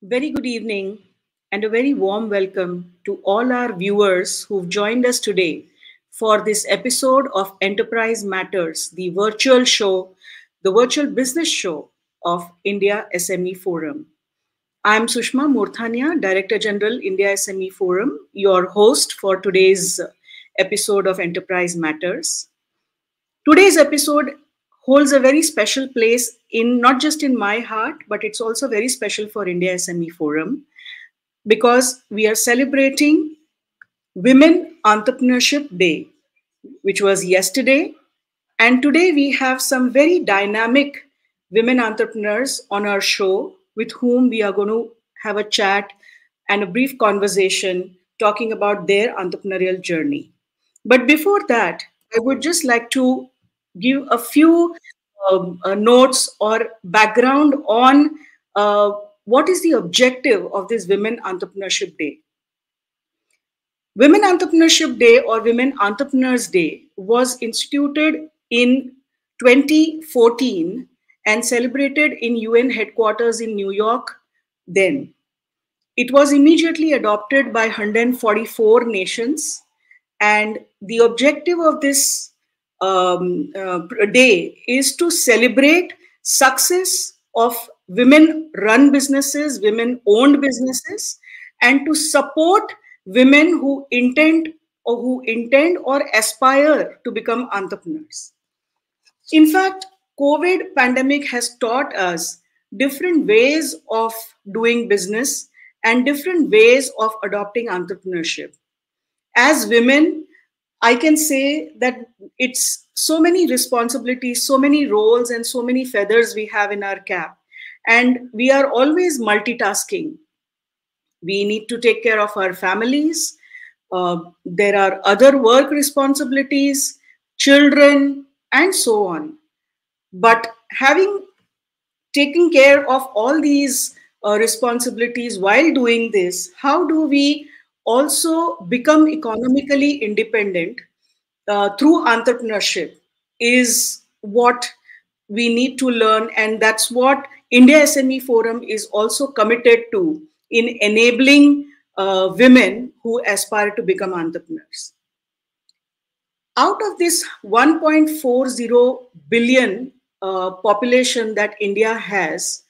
Very good evening and a very warm welcome to all our viewers who've joined us today for this episode of Enterprise Matters, the virtual show, the virtual business show of India SME Forum. I'm Sushma Murthania, Director General, India SME Forum, your host for today's episode of Enterprise Matters. Today's episode holds a very special place in not just in my heart, but it's also very special for India SME Forum because we are celebrating Women Entrepreneurship Day, which was yesterday. And today we have some very dynamic women entrepreneurs on our show with whom we are going to have a chat and a brief conversation talking about their entrepreneurial journey. But before that, I would just like to give a few notes or background on what is the objective of this Women Entrepreneurship Day. Women Entrepreneurship Day or Women Entrepreneurs Day was instituted in 2014 and celebrated in UN headquarters in New York then. It was immediately adopted by 144 nations, and the objective of this day is to celebrate success of women-run businesses, women-owned businesses, and to support women who intend or aspire to become entrepreneurs. In fact, COVID pandemic has taught us different ways of doing business and different ways of adopting entrepreneurship. As women, I can say that it's so many responsibilities, so many roles, and so many feathers we have in our cap. And we are always multitasking. We need to take care of our families. There are other work responsibilities, children, and so on. But having taken care of all these responsibilities while doing this, how do we also become economically independent through entrepreneurship is what we need to learn. And that's what India SME Forum is also committed to in enabling women who aspire to become entrepreneurs. Out of this 1.40 billion population that India has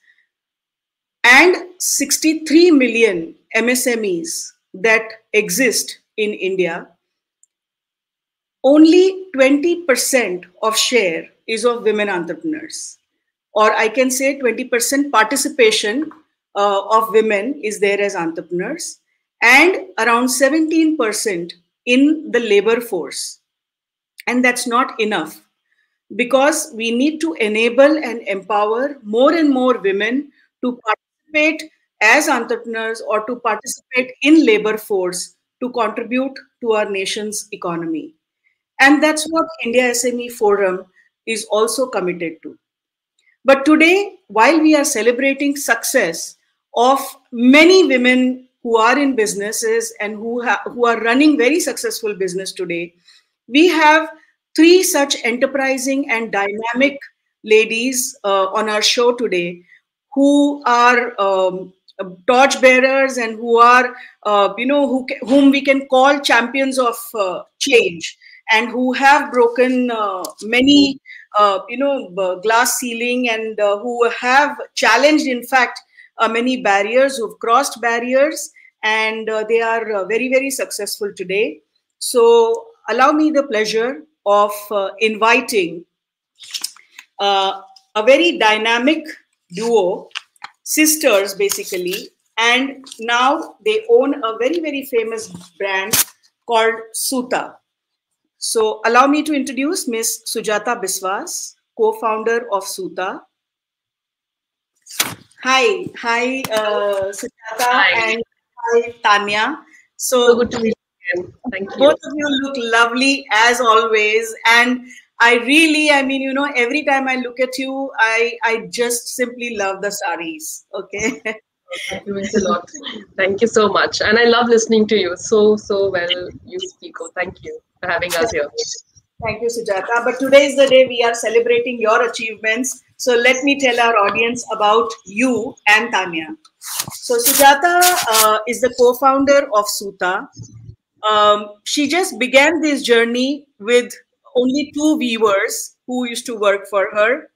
and 63 million MSMEs that exist in India, only 20% of share is of women entrepreneurs. Or I can say 20% participation of women is there as entrepreneurs, and around 17% in the labor force. And that's not enough, because we need to enable and empower more and more women to participate as entrepreneurs or to participate in labor force to contribute to our nation's economy. And that's what India SME Forum is also committed to. But today, while we are celebrating success of many women who are in businesses and who are running very successful business today, we have three such enterprising and dynamic ladies on our show today who are torch bearers and who are, whom we can call champions of change, and who have broken many, glass ceiling, and who have challenged, in fact, many barriers, who've crossed barriers, and they are very, very successful today. So allow me the pleasure of inviting a very dynamic duo, sisters basically, and now they own a very, very famous brand called Suta. So allow me to introduce Ms. Sujata Biswas, co-founder of Suta. Hi, Sujata. Hi. And hi, Tanya. So good to meet you again. Thank you. Both of you look lovely as always, and I really, every time I look at you, I just simply love the saris. Okay. That means a lot. Thank you so much. And I love listening to you. So well you speak. Oh, thank you for having us here. Thank you, Sujata. But today is the day we are celebrating your achievements. So let me tell our audience about you and Tanya. So Sujata is the co-founder of Suta. She just began this journey with only two weavers who used to work for her.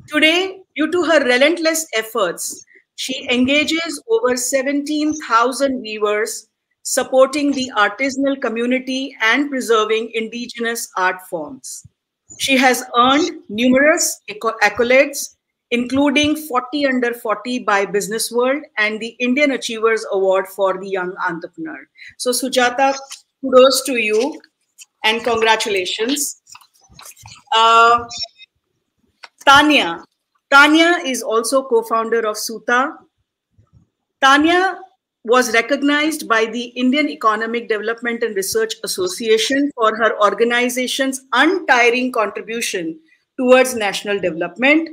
Today, due to her relentless efforts, she engages over 17,000 weavers, supporting the artisanal community and preserving indigenous art forms. She has earned numerous accolades, including 40 under 40 by Business World and the Indian Achievers Award for the Young Entrepreneur. So, Sujata, kudos to you and congratulations. Uh, Tanya. Tanya is also co-founder of Suta. Tanya was recognized by the Indian Economic Development and Research Association for her organization's untiring contribution towards national development.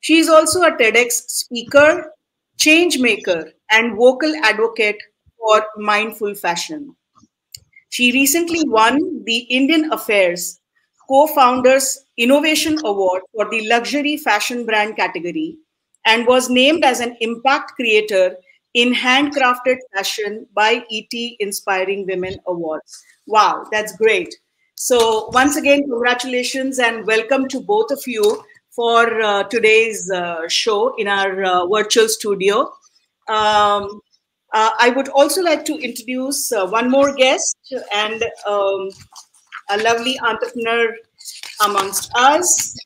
She is also a TEDx speaker, change maker, and vocal advocate for mindful fashion. She recently won the Indian Affairs Co-Founders Innovation Award for the luxury fashion brand category and was named as an impact creator in handcrafted fashion by ET Inspiring Women Awards. Wow, that's great. So once again, congratulations and welcome to both of you for today's show in our virtual studio. I would also like to introduce one more guest and a lovely entrepreneur amongst us.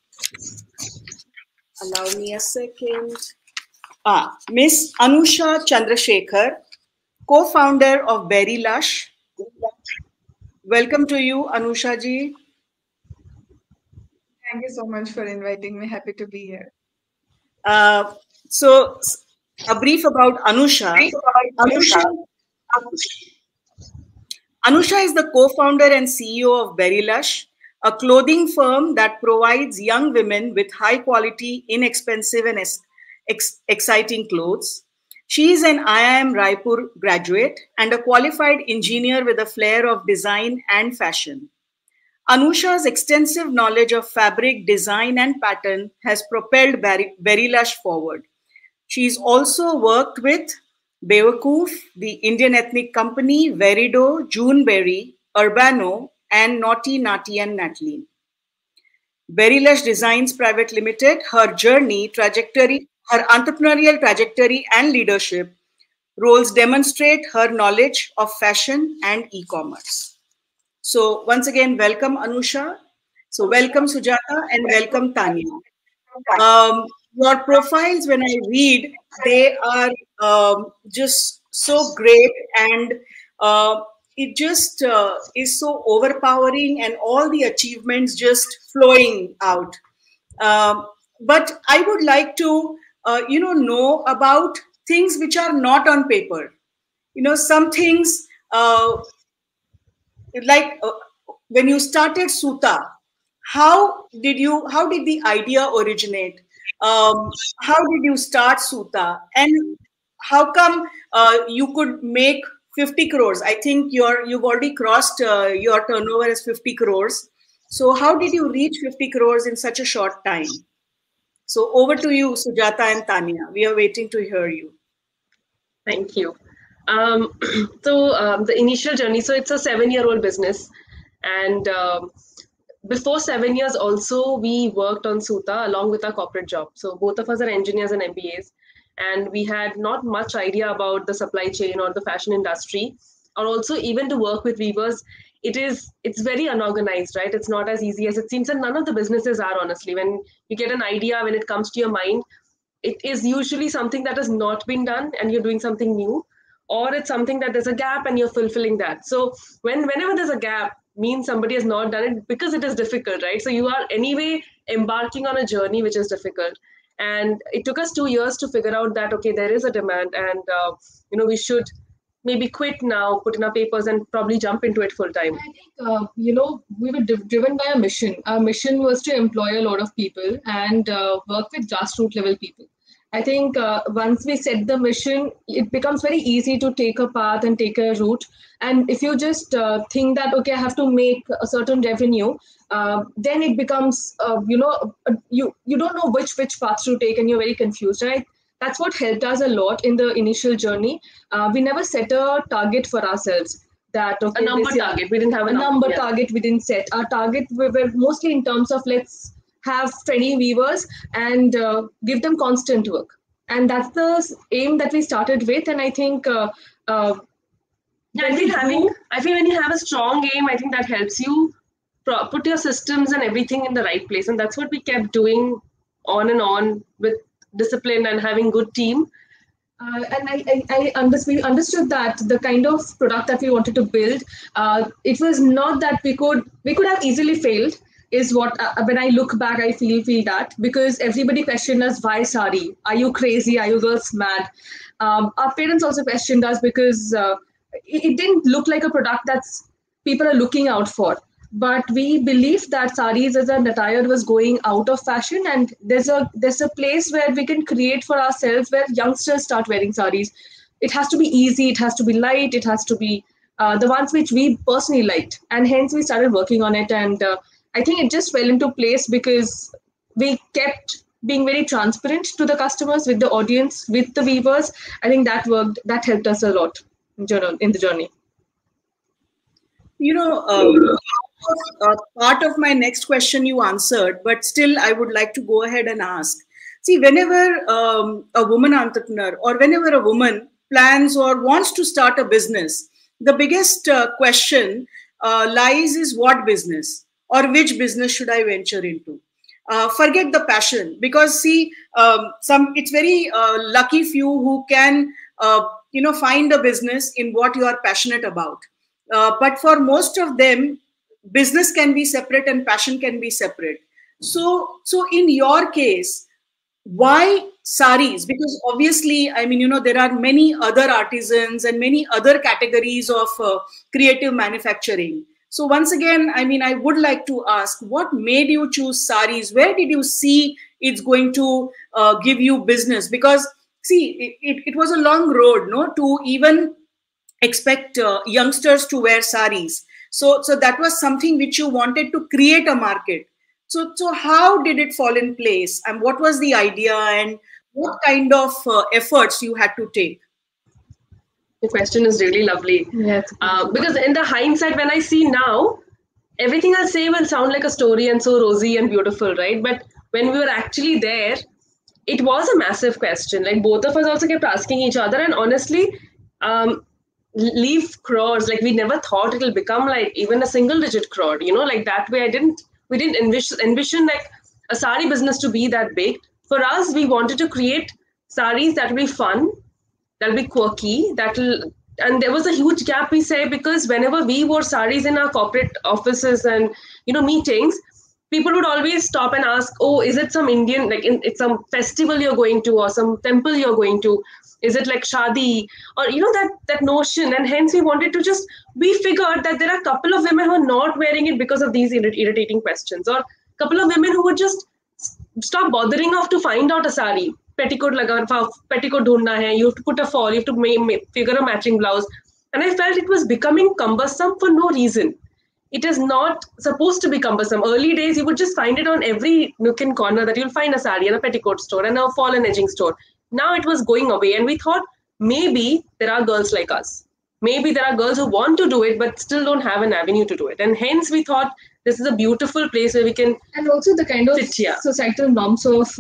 Allow me a second. Miss Anusha Chandrasekhar, co-founder of Berry Lush. Welcome to you, Anusha ji. Thank you so much for inviting me. Happy to be here. So, a brief about Anusha. Anusha is the co-founder and CEO of Berry Lush, a clothing firm that provides young women with high-quality, inexpensive, and exciting clothes. She is an IIM Raipur graduate and a qualified engineer with a flair of design and fashion. Anusha's extensive knowledge of fabric design and pattern has propelled Berry Lush forward. She's also worked with Bewakoof, the Indian ethnic company, Verido, Juneberry, Urbano, and Naughty, Natty, and Natalie. Berry Lush Designs Private Limited, her entrepreneurial trajectory and leadership roles demonstrate her knowledge of fashion and e-commerce. So once again, welcome Anusha. So welcome Sujata and welcome Tanya. Your profiles, when I read, they are just so great and it just is so overpowering and all the achievements just flowing out. But I would like to, know about things which are not on paper. Some things like when you started Suta, how did the idea originate? How did you start Suta? And how come you could make 50 crores? I think you've already crossed your turnover as 50 crores. So how did you reach 50 crores in such a short time? So over to you, Sujata and Tanya. We are waiting to hear you. Thank you. The initial journey, so it's a 7-year-old business. And before 7 years also, we worked on Suta along with our corporate job. So both of us are engineers and MBAs. And we had not much idea about the supply chain or the fashion industry, or also even to work with weavers. It's very unorganized, right? It's not as easy as it seems. And none of the businesses are, honestly. When you get an idea, when it comes to your mind, it is usually something that has not been done and you're doing something new, or it's something that there's a gap and you're fulfilling that. So whenever there's a gap, means somebody has not done it because it is difficult, right? So you are anyway embarking on a journey which is difficult. And it took us 2 years to figure out that, okay, there is a demand and, we should maybe quit now, put in our papers and probably jump into it full time. I think, we were driven by a mission. Our mission was to employ a lot of people and work with grassroots level people. I think once we set the mission, it becomes very easy to take a path and take a route. And if you just think that, okay, I have to make a certain revenue, then it becomes, you don't know which path to take, and you're very confused, right? That's what helped us a lot in the initial journey. We never set a target for ourselves. That okay, a number target. We didn't have a number target. We didn't set. Our target were mostly in terms of let's have 20 weavers and give them constant work, and that's the aim that we started with. And I think yeah, I feel when you have a strong aim, I think that helps you put your systems and everything in the right place, and that's what we kept doing on and on with discipline and having good team. And we understood that the kind of product that we wanted to build, it was not that we could have easily failed. Is what when I look back, I feel that, because everybody questioned us, why sari? Are you crazy? Are you girls mad? Our parents also questioned us because it didn't look like a product that's people are looking out for. But we believed that saris as an attire was going out of fashion, and there's a place where we can create for ourselves where youngsters start wearing saris. It has to be easy, it has to be light, it has to be the ones which we personally liked, and hence we started working on it. And I think it just fell into place because we kept being very transparent to the customers, with the audience, with the weavers. I think that worked. That helped us a lot in the journey. Part of my next question you answered, but still I would like to go ahead and ask. See, whenever a woman entrepreneur or whenever a woman plans or wants to start a business, the biggest question lies is what business or which business should I venture into? Forget the passion, because see, it's very lucky few who can find a business in what you are passionate about. But for most of them, business can be separate and passion can be separate. So in your case, why saris? Because obviously, I mean, there are many other artisans and many other categories of creative manufacturing. So once again, I mean, I would like to ask, what made you choose saris? Where did you see it's going to give you business? Because see, it was a long road, no, to even expect youngsters to wear saris. So that was something which you wanted to create a market. So how did it fall in place, and what was the idea, and what kind of efforts you had to take? The question is really lovely. Yes. Because in the hindsight, when I see now, everything I'll say will sound like a story and so rosy and beautiful, right? But when we were actually there, it was a massive question. Like both of us also kept asking each other, and honestly, leave crores. Like we never thought it'll become like even a single digit crore, like that way. We didn't envision like a sari business to be that big. For us, we wanted to create saris that will be fun, that'll be quirky, and there was a huge gap, we say, because whenever we wore saris in our corporate offices and meetings, people would always stop and ask, oh, is it some Indian, like it's some festival you're going to or some temple you're going to? Is it like shadi? Or that notion. And hence we figured that there are a couple of women who are not wearing it because of these irritating questions, or a couple of women who would just stop bothering off to find out a sari. Petticoat dhundna hai, you have to put a fall, you have to figure a matching blouse. And I felt it was becoming cumbersome for no reason. It is not supposed to be cumbersome. Early days, you would just find it on every nook and corner that you'll find a sari and a petticoat store and a fall and edging store. Now it was going away, and we thought maybe there are girls like us. Maybe there are girls who want to do it but still don't have an avenue to do it. And hence we thought this is a beautiful place where we can. And also the kind of societal norms of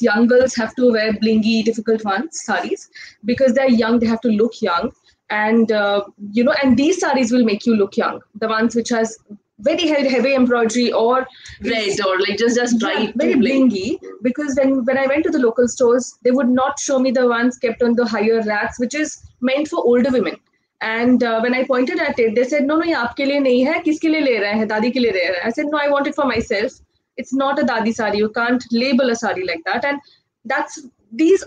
young girls have to wear blingy, difficult ones, saris, because they're young, they have to look young. And, and these saris will make you look young. The ones which has very heavy embroidery or red or like just bright, very blingy. Because when I went to the local stores, they would not show me the ones kept on the higher racks, which is meant for older women. And when I pointed at it, they said, no, ye aapke liye nahi hai, kiske liye le rahe hai, dadi ke liye le rahe hai. I said, no, I want it for myself. It's not a dadi sari. You can't label a sari like that. And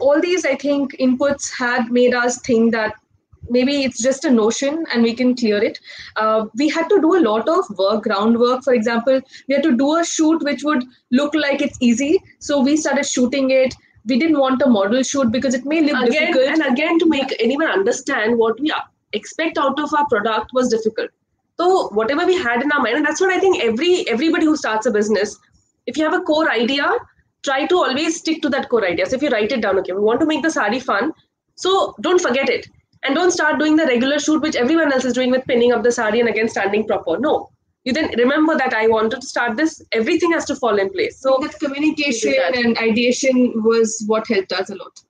all these, I think, inputs had made us think that maybe it's just a notion and we can clear it. We had to do a lot of work, groundwork. For example, we had to do a shoot which would look like it's easy. So we started shooting it. we didn't want a model shoot because it may look difficult. And again, to make anyone understand what we expect out of our product was difficult. So whatever we had in our mind, and that's what I think everybody who starts a business, if you have a core idea, try to always stick to that core idea. So if you write it down, okay, we want to make the sari fun, so don't forget it. And don't start doing the regular shoot which everyone else is doing with pinning up the sari and again standing proper. No. You then remember that I wanted to start this, everything has to fall in place. So that communication and ideation was what helped us a lot.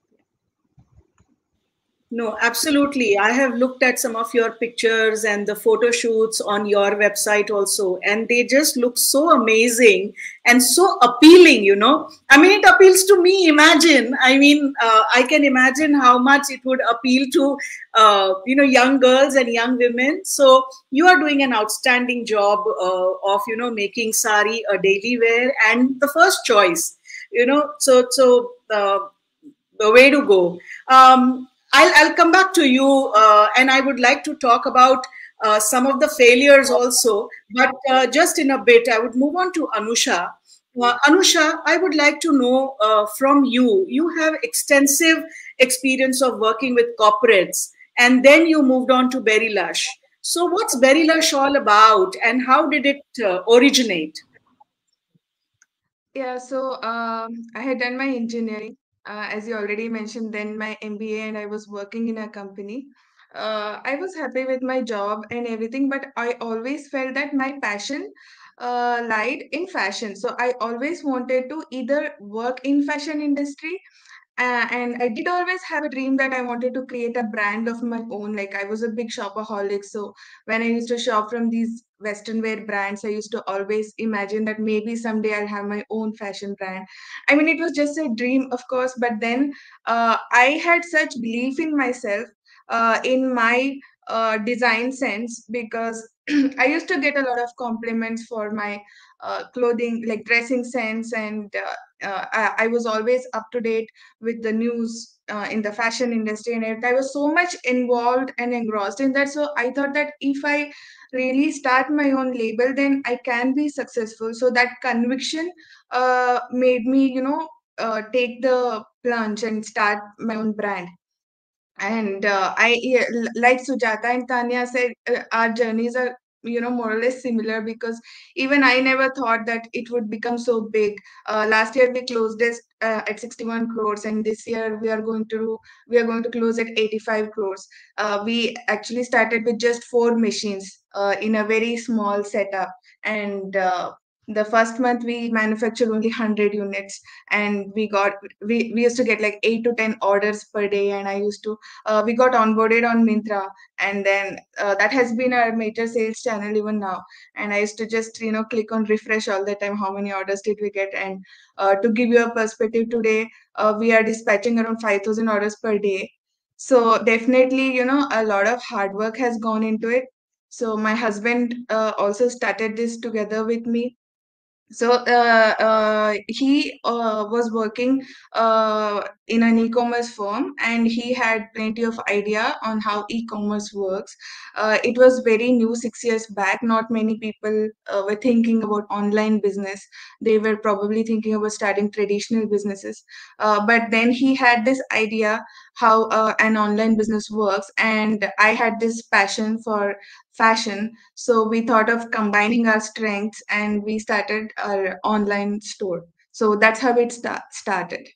No, absolutely. I have looked at some of your pictures and the photo shoots on your website also, and they just look so amazing and so appealing, you know. I mean, it appeals to me. Imagine, I mean, I can imagine how much it would appeal to, you know, young girls and young women. So you are doing an outstanding job of, you know, making sari a daily wear and the first choice, you know. So the way to go. I'll come back to you, and I would like to talk about some of the failures also. But just in a bit, I would move on to Anusha. Anusha, I would like to know from you. You have extensive experience of working with corporates, and then you moved on to Berry Lush. So, what's Berry Lush all about, and how did it originate? Yeah, so I had done my engineering, as you already mentioned, then my MBA, and I was working in a company. I was happy with my job and everything, but I always felt that my passion lied in fashion. So I always wanted to either work in fashion industry, and I did always have a dream that I wanted to create a brand of my own. Like I was a big shopaholic. So when I used to shop from these Western wear brands, I used to always imagine that maybe someday I'll have my own fashion brand. I mean, it was just a dream, of course, but then I had such belief in myself, in my design sense, because I used to get a lot of compliments for my clothing, like dressing sense, and I was always up to date with the news in the fashion industry, and I was so much involved and engrossed in that. So I thought that if I really start my own label, then I can be successful. So that conviction made me, take the plunge and start my own brand. And yeah, like Sujata and Tanya said, our journeys are, more or less similar, because even I never thought that it would become so big. Last year we closed this at 61 crores, and this year we are going to close at 85 crores. We actually started with just 4 machines in a very small setup, and the first month we manufactured only 100 units, and we used to get like 8 to 10 orders per day, and I used to we got onboarded on Mintra, and then that has been our major sales channel even now. And I used to just click on refresh all the time, how many orders did we get. And to give you a perspective, today we are dispatching around 5,000 orders per day. So definitely, a lot of hard work has gone into it. So my husband also started this together with me. So he was working in an e-commerce firm, and he had plenty of idea on how e-commerce works. It was very new 6 years back. Not many people were thinking about online business. They were probably thinking about starting traditional businesses. But then he had this idea how an online business works, and I had this passion for fashion. So we thought of combining our strengths, and we started our online store. So that's how it started.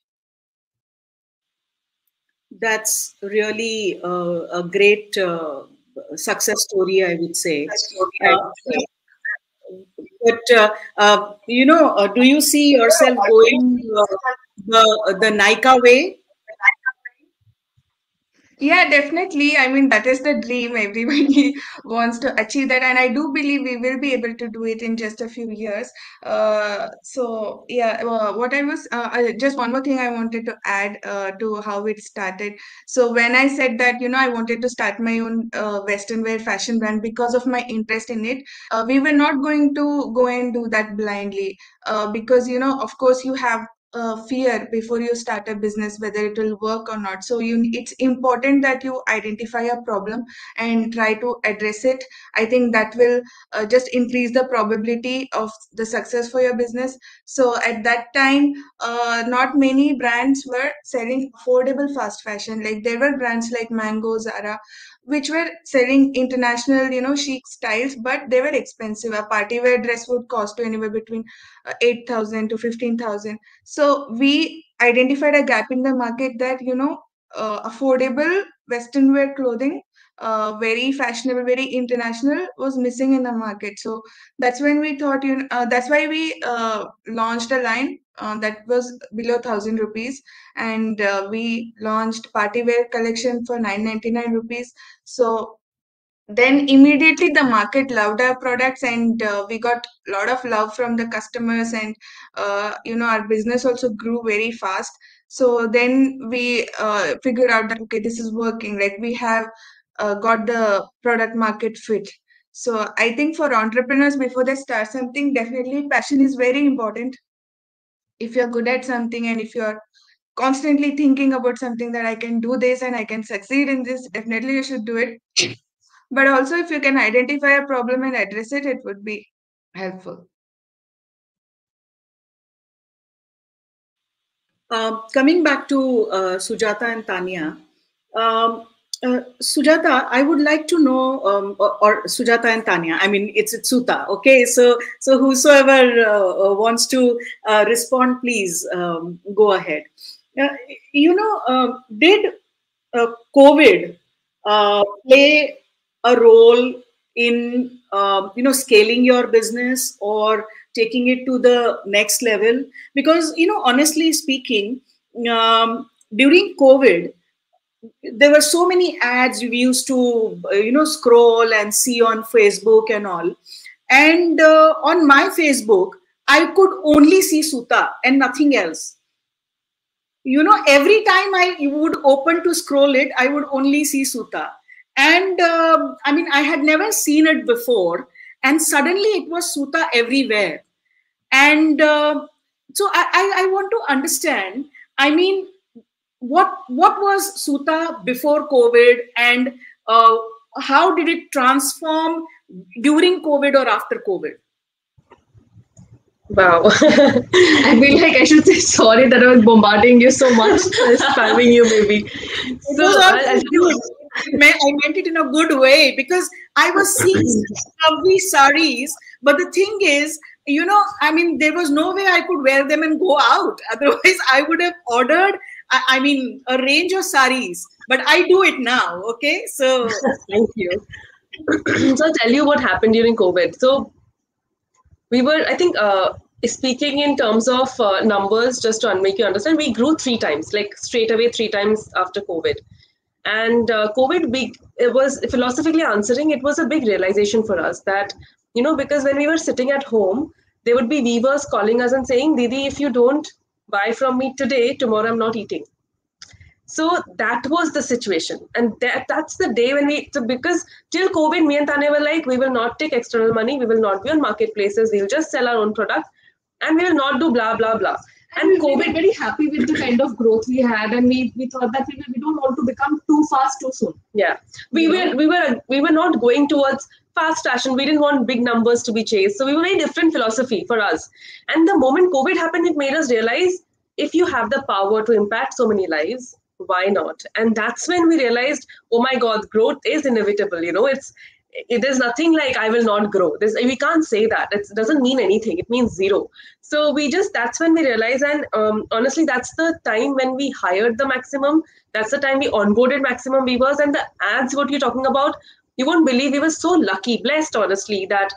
That's really a great success story, I would say. But do you see yourself going the Nika way? Yeah, definitely. I mean, that is the dream. Everybody wants to achieve that. And I do believe we will be able to do it in just a few years. So, yeah, what just one more thing I wanted to add to how it started. So, when I said that, I wanted to start my own Western wear fashion brand because of my interest in it, we were not going to go and do that blindly, because, of course, you have fear before you start a business whether it will work or not. So it's important that you identify a problem and try to address it. I think that will just increase the probability of the success for your business. So at that time, not many brands were selling affordable fast fashion. Like there were brands like Mango, Zara, which were selling international, chic styles, but they were expensive. A party wear dress would cost you anywhere between 8,000 to 15,000. So we identified a gap in the market that, affordable Western wear clothing, very fashionable, very international, was missing in the market. So that's when we thought, that's why we launched a line that was below 1,000 rupees, and we launched party wear collection for 999 rupees. So then immediately the market loved our products, and we got a lot of love from the customers, and our business also grew very fast. So then we figured out that, okay, this is working, like we have got the product market fit. So I think for entrepreneurs, before they start something, definitely passion is very important. If you're good at something, and if you're constantly thinking about something that I can do this and I can succeed in this, definitely you should do it. But also, if you can identify a problem and address it, it would be helpful. Coming back to Sujata and Tanya, Sujata, I would like to know, or Sujata and Tanya, I mean, it's Suta, okay? So whosoever wants to respond, please go ahead. Did COVID play a role in scaling your business or taking it to the next level? Because honestly speaking, during COVID, there were so many ads we used to scroll and see on Facebook and all, and on my Facebook I could only see Suta and nothing else. Every time I would open to scroll it, I would only see Suta. And I mean, I had never seen it before. And suddenly it was Suta everywhere. And so I want to understand, I mean, what was Suta before COVID, and how did it transform during COVID or after COVID? Wow. I feel like I should say sorry that I was bombarding you so much. Spamming you, maybe. So I meant it in a good way, because I was seeing lovely saris, but the thing is, I mean, there was no way I could wear them and go out. Otherwise, I would have ordered, I mean, a range of saris. But I do it now, okay? So thank you. So I'll tell you what happened during COVID. So we were, I think, speaking in terms of numbers, just to make you understand, we grew 3 times, like straight away 3 times after COVID. And COVID, it was philosophically answering, it was a big realization for us that, because when we were sitting at home, there would be weavers calling us and saying, Didi, if you don't buy from me today, tomorrow I'm not eating. So that was the situation. And that's the day when because till COVID, me and Tanya were like, we will not take external money. We will not be on marketplaces. We'll just sell our own product and we will not do blah, blah, blah. And we were very happy with the kind of growth we had. And we thought that we don't want to become too fast too soon. Yeah. We were not going towards fast fashion. We didn't want big numbers to be chased. So we were very different philosophy for us. And the moment COVID happened, it made us realize, if you have the power to impact so many lives, why not? And that's when we realized, oh my God, growth is inevitable. There's nothing like I will not grow. We can't say that. It doesn't mean anything. It means zero. So that's when we realized, and honestly, that's the time when we hired the maximum. That's the time we onboarded maximum weavers. And the ads, what you're talking about, you won't believe, we were so lucky, blessed, honestly, that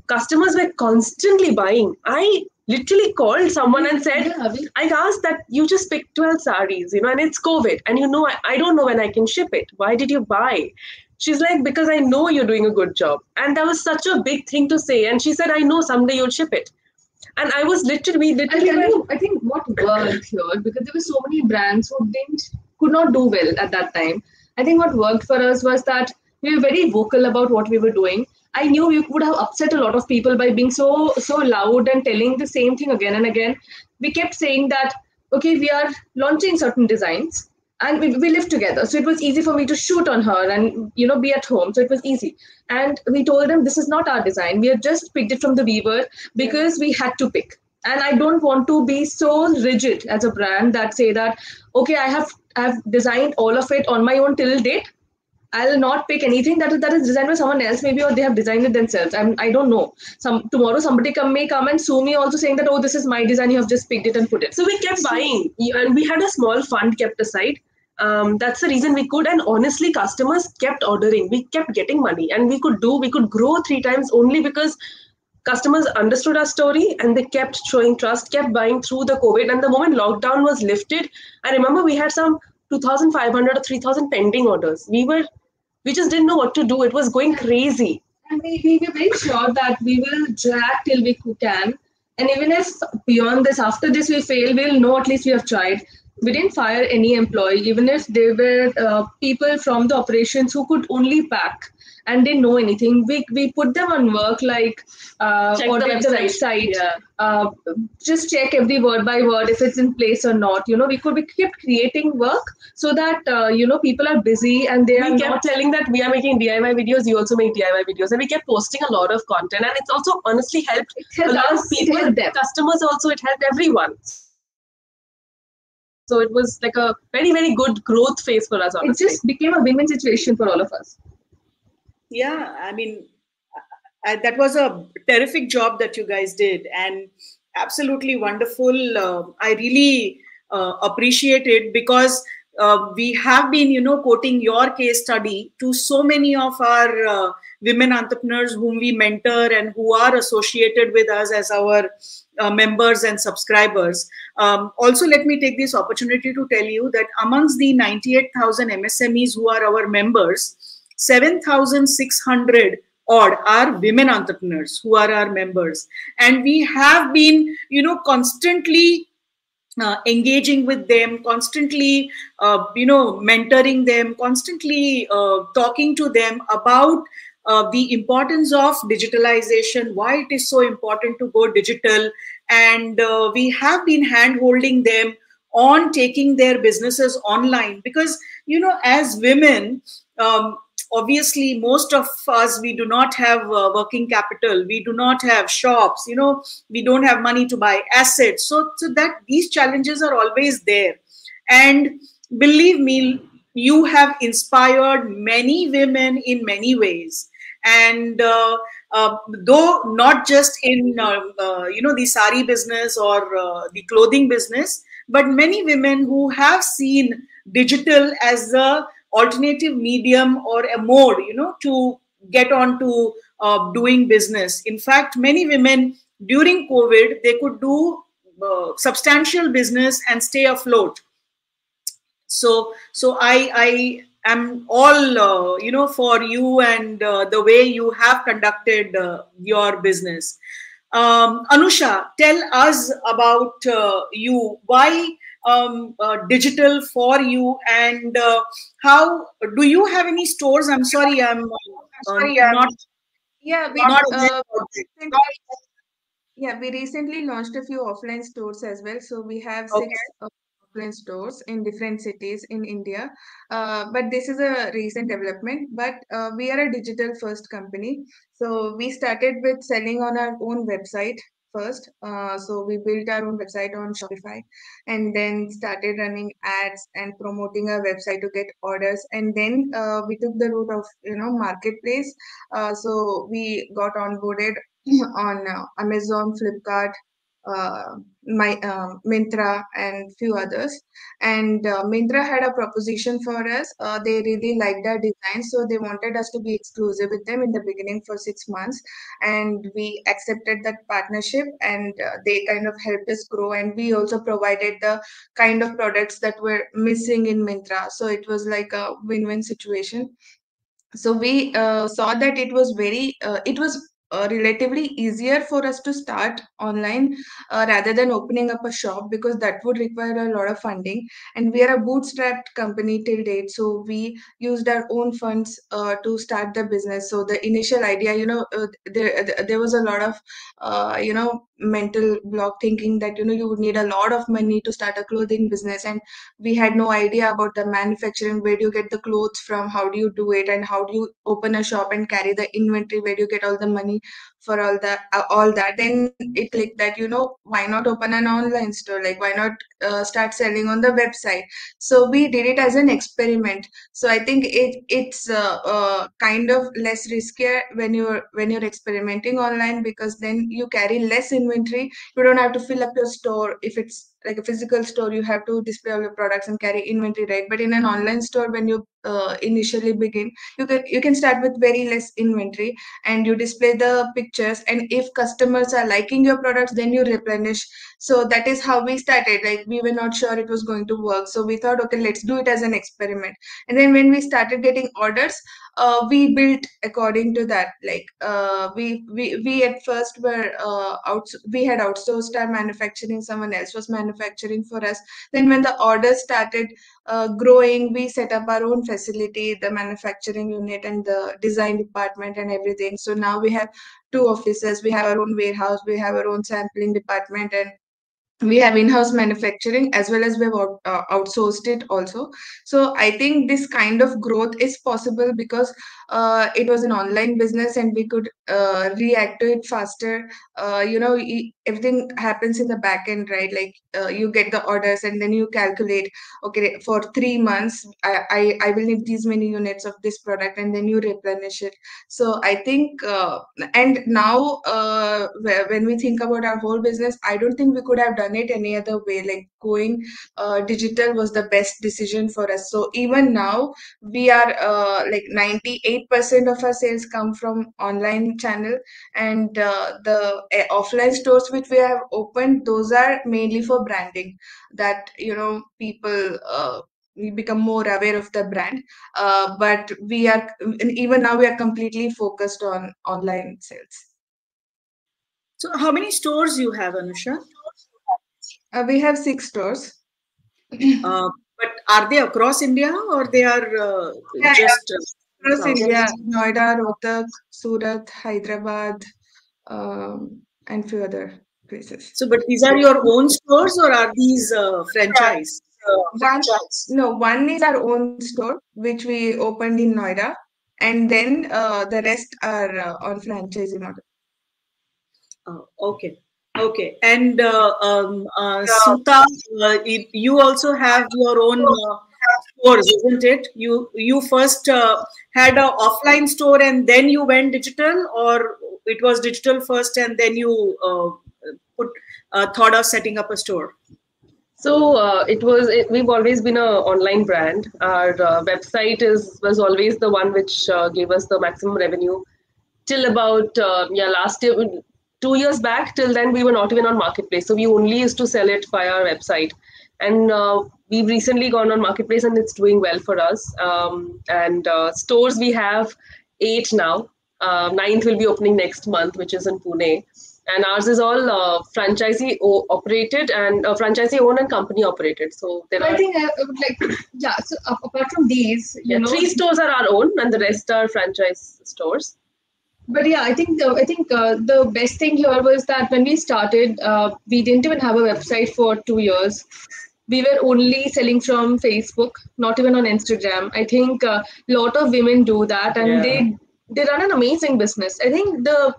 customers were constantly buying. I literally called someone and said, I asked that you just picked 12 saris, and it's COVID. And I don't know when I can ship it. Why did you buy? She's like, because I know you're doing a good job. And that was such a big thing to say. And she said, I know someday you'll ship it. And I was I think what worked here, because there were so many brands who could not do well at that time. I think what worked for us was that we were very vocal about what we were doing. I knew we would have upset a lot of people by being so loud and telling the same thing again and again. We kept saying that okay, we are launching certain designs, and we live together, so it was easy for me to shoot on her and be at home, so it was easy. And we told them, this is not our design, we have just picked it from the weaver because we had to pick. And I don't want to be so rigid as a brand that say that, okay, I've designed all of it on my own till date, I'll not pick anything that is designed by someone else, maybe, or they have designed it themselves. I don't know. Tomorrow somebody may come and sue me also, saying that, oh, this is my design, you have just picked it and put it. So we kept buying, and we had a small fund kept aside. That's the reason we could, and honestly, customers kept ordering. We kept getting money, and we could grow 3 times only because customers understood our story and they kept showing trust, kept buying through the COVID. And the moment lockdown was lifted, I remember we had some 2,500 or 3,000 pending orders. We just didn't know what to do. It was going crazy. And we were very sure that we will drag till we can. And even if beyond this, after this we fail, we'll know at least we have tried. We didn't fire any employee, even if they were people from the operations who could only pack and didn't know anything. We put them on work, like audit the website, just check every word by word if it's in place or not. We kept creating work so that people are busy and they are kept telling that we are making DIY videos, you also make DIY videos, and we kept posting a lot of content, and it's also honestly helped a lot of people, customers also, it helped everyone. So it was like a very, very good growth phase for us, honestly. It just became a win-win situation for all of us. Yeah, I mean, that was a terrific job that you guys did, and absolutely wonderful. I really appreciate it, because we have been, quoting your case study to so many of our women entrepreneurs whom we mentor and who are associated with us as our members and subscribers. Also, let me take this opportunity to tell you that amongst the 98,000 MSMEs who are our members, 7,600 odd are women entrepreneurs who are our members. And we have been, constantly engaging with them, constantly, mentoring them, constantly talking to them about the importance of digitalization, why it is so important to go digital. And we have been hand-holding them on taking their businesses online, because, as women, obviously most of us, we do not have working capital, we do not have shops, we don't have money to buy assets, so that these challenges are always there. And believe me, you have inspired many women in many ways. And though not just in the sari business or the clothing business, but many women who have seen digital as the alternative medium or a mode, to get on to doing business. In fact, many women during COVID, they could do substantial business and stay afloat. So I am all for you and the way you have conducted your business. Anusha, tell us about you. Why digital for you, and how do you have any stores? I'm sorry, I'm not. Yeah, Not we recently launched a few offline stores as well. So we have okay. 6 offline stores in different cities in India. But this is a recent development. But we are a digital first company. So we started with selling on our own website first. So we built our own website on Shopify, and then started running ads and promoting our website to get orders. And then we took the route of marketplace. So we got onboarded on Amazon, Flipkart, my Myntra, and few others. And Myntra had a proposition for us. They really liked our design, so they wanted us to be exclusive with them in the beginning for 6 months. And we accepted that partnership, and they kind of helped us grow. And we also provided the kind of products that were missing in Myntra. So it was like a win-win situation. So we saw that it was relatively easier for us to start online rather than opening up a shop, because that would require a lot of funding, and we are a bootstrapped company till date, so we used our own funds to start the business. So the initial idea, there was a lot of mental block, thinking that you would need a lot of money to start a clothing business, and we had no idea about the manufacturing. Where do you get the clothes from? How do you do it? And how do you open a shop and carry the inventory? Where do you get all the money for all that? Then it clicked that why not open an online store? Like, why not start selling on the website? So we did it as an experiment. So I think it's kind of less riskier when you're experimenting online, because then you carry less inventory. You don't have to fill up your store. If it's like a physical store, you have to display all your products and carry inventory, right? But in an online store, when you initially begin, you can start with very less inventory, and you display the pictures, and if customers are liking your products, then you replenish. So that is how we started. Like, we were not sure it was going to work, so we thought, okay, let's do it as an experiment. And then when we started getting orders, we built according to that. Like, we at first were we had outsourced our manufacturing. Someone else was manufacturing for us. Then when the orders started growing, we set up our own facility, the manufacturing unit and the design department and everything. So now we have 2 offices. We have our own warehouse. We have our own sampling department, and we have in-house manufacturing, as well as we've outsourced it also. So I think this kind of growth is possible because it was an online business, and we could react to it faster. Everything happens in the back end, right? Like, you get the orders, and then you calculate, okay, for 3 months I will need these many units of this product, and then you replenish it. So I think and now when we think about our whole business, I don't think we could have done it any other way. Like, going digital was the best decision for us. So even now, we are like 98% of our sales come from online channel, and the offline stores which we have opened, those are mainly for branding, that people we become more aware of the brand. But even now we are completely focused on online sales. So how many stores you have, Anusha? We have 6 stores. But are they across India, or they are just across south? India? Noida, Rohtak, Surat, Hyderabad, and few other places. So, but these are your own stores, or are these franchise? One is our own store, which we opened in Noida, and then the rest are on franchisee model. Okay. Okay. And Suta, you also have your own stores, isn't it? You first had an offline store and then you went digital, or it was digital first and then you thought of setting up a store? So we've always been an online brand. Our website was always the one which gave us the maximum revenue till about last year, 2 years back. Till then, we were not even on marketplace, so we only used to sell it via our website. And we've recently gone on marketplace, and it's doing well for us. And stores, we have 8 now. 9th will be opening next month, which is in Pune. And ours is all franchisee operated and franchisee owned and company operated. So I think I would like, yeah. So apart from these, 3 stores are our own, and the rest are franchise stores. But yeah, I think the best thing here was that when we started, we didn't even have a website for 2 years. We were only selling from Facebook, not even on Instagram. I think a lot of women do that, and they run an amazing business. I think the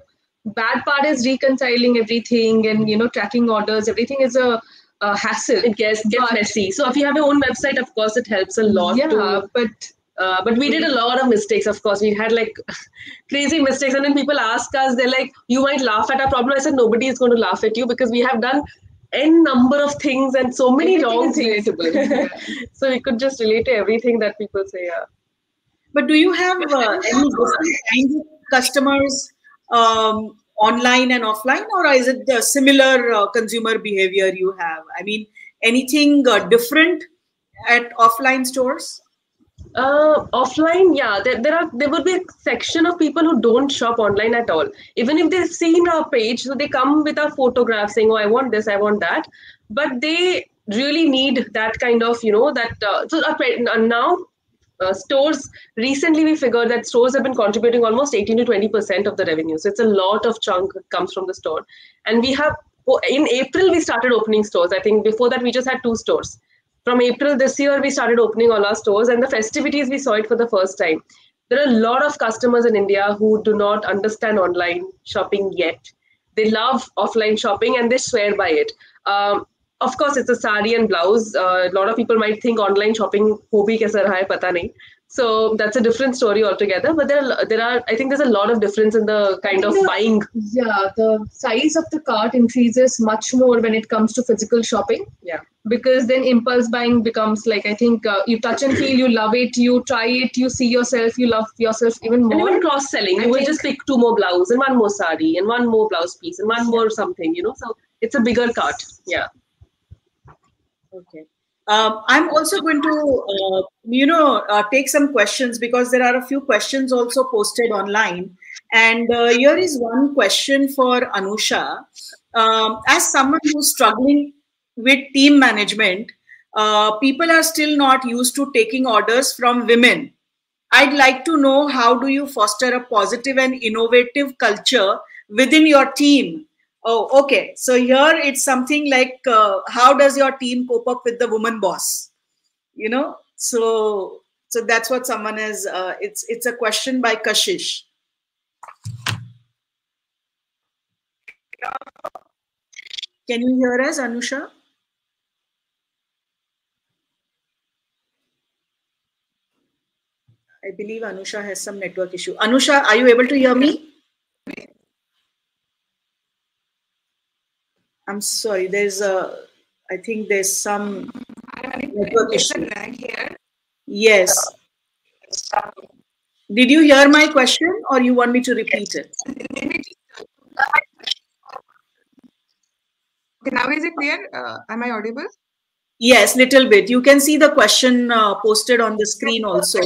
bad part is reconciling everything and tracking orders. Everything is a hassle. It gets messy. So if you have your own website, of course, it helps a lot. Yeah, but we did a lot of mistakes. Of course, we had like crazy mistakes, and then people ask us, they're like, "You might laugh at our problem." I said, "Nobody is going to laugh at you because we have done n number of things and so many wrong things." So we could just relate to everything that people say. Yeah. But do you have any different kinds of customers online and offline, or is it the similar consumer behavior you have? I mean, anything different at offline stores? Offline, yeah, there would be a section of people who don't shop online at all. Even if they've seen our page, so they come with a photograph saying, "Oh, I want this, I want that," but they really need that kind of, now. Stores, recently we figured that stores have been contributing almost 18 to 20% of the revenue. So it's a lot of chunk comes from the store. And we have in April, we started opening stores. I think before that, we just had 2 stores. From April this year, we started opening all our stores, and the festivities, we saw it for the first time. There are a lot of customers in India who do not understand online shopping yet. They love offline shopping and they swear by it. Of course, it's a sari and blouse. A lot of people might think online shopping ho bhi kaisa raha hai, pata nahi. So that's a different story altogether. But there are I think there's a lot of difference in the kind of buying. Yeah, the size of the cart increases much more when it comes to physical shopping. Yeah. Because then impulse buying becomes like, I think you touch and feel, you love it, you try it, you see yourself, you love yourself even And more. even cross selling, you will just pick 2 more blouse and 1 more sari and 1 more blouse piece and 1 more something, So it's a bigger cart. Yeah. Okay. I'm also going to, take some questions because there are a few questions also posted online. And here is one question for Anusha. As someone who's struggling with team management, people are still not used to taking orders from women. I'd like to know, how do you foster a positive and innovative culture within your team? Oh, okay. So here it's something like, how does your team cope up with the woman boss? So that's what someone is. It's a question by Kashish. Can you hear us, Anusha? I believe Anusha has some network issue. Anusha, are you able to hear me? I'm sorry. I think there's some network issue. Yes. Did you hear my question, or you want me to repeat it? Okay, now is it clear? Am I audible? Yes, little bit. You can see the question posted on the screen also.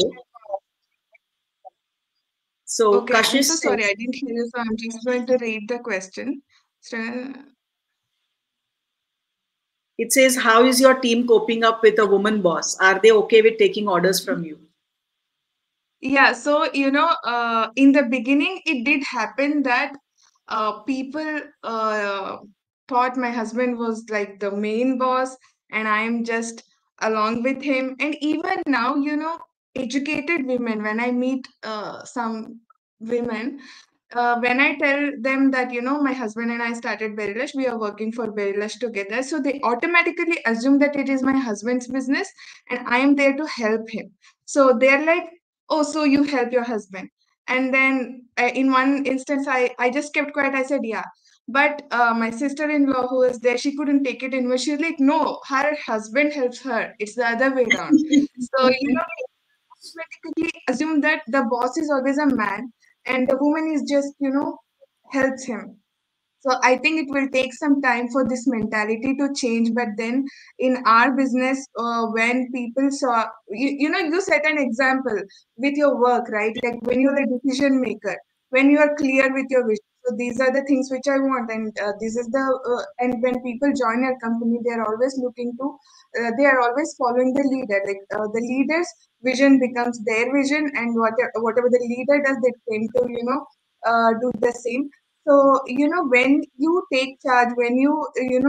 So, Okay, I'm Kashish so sorry, I didn't hear you, so I'm just going to read the question. It says, how is your team coping up with a woman boss? Are they okay with taking orders from you? Yeah, so in the beginning, it did happen that people thought my husband was like the main boss, and I am just along with him. And even now, educated women, when I meet some women, when I tell them that, my husband and I started Berilash, we are working for Berilash together. So they automatically assume that it is my husband's business and I am there to help him. So they're like, oh, so you help your husband. And then in one instance, I just kept quiet. I said, yeah. But my sister-in-law who was there, she couldn't take it in. She was like, no, her husband helps her. It's the other way around. So, automatically assume that the boss is always a man and the woman is just, helps him. So I think it will take some time for this mentality to change. But then in our business, when people saw, you set an example with your work, right? Like when you're the decision maker, when you are clear with your vision. So these are the things which I want, and this is and when people join your company, they are always looking to, they are always following the leader. Like the leader's vision becomes their vision, and whatever the leader does, they tend to, do the same. So, when you take charge, when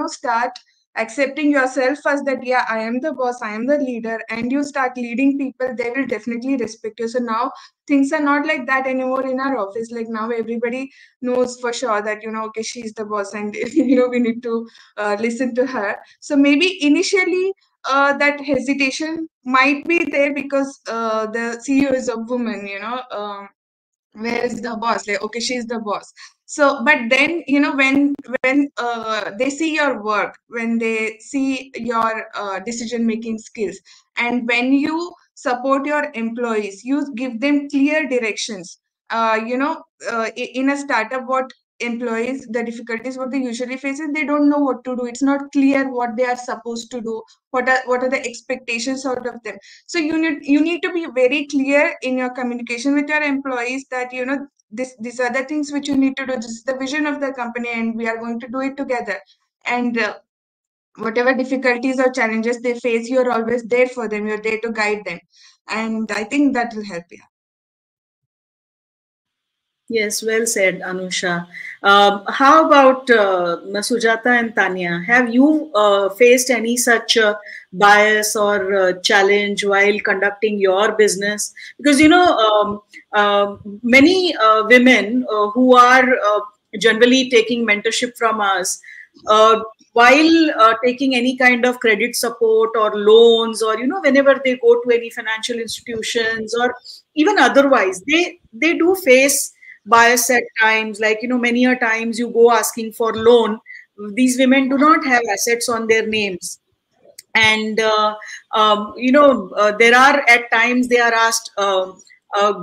start accepting yourself as that, yeah, I am the boss, I am the leader, and you start leading people, they will definitely respect you. So now things are not like that anymore in our office. Like now everybody knows for sure that, okay, she's the boss and, we need to listen to her. So maybe initially, that hesitation might be there because the CEO is a woman, where is the boss, like, okay, she's the boss. So but then, when they see your work, when they see your decision making skills, and when you support your employees, you give them clear directions. In a startup, what employees, the difficulties what they usually face is they don't know what to do. It's not clear what they are supposed to do, what are the expectations out of them. So you need to be very clear in your communication with your employees that, these are the things which you need to do. This is the vision of the company, and we are going to do it together. And whatever difficulties or challenges they face, you're always there for them. You're there to guide them, and I think that will help you. Yes, well said, Anusha. How about Sujata and Tanya? Have you faced any such bias or challenge while conducting your business? Because many women who are generally taking mentorship from us, uh, while taking any kind of credit support or loans, or whenever they go to any financial institutions or even otherwise, they do face bias at times. Like, many a times you go asking for loan, these women do not have assets on their names. And there are at times they are asked,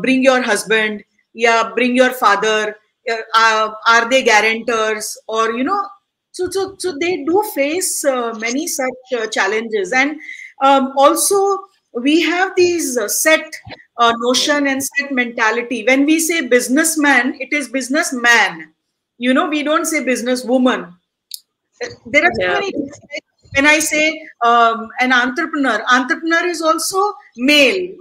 bring your husband, yeah, bring your father, are they guarantors, or so they do face many such challenges. And also we have these set notion and set mentality. When we say businessman, it is businessman. We don't say businesswoman. There are so Yeah. many things. Like when I say an entrepreneur is also male.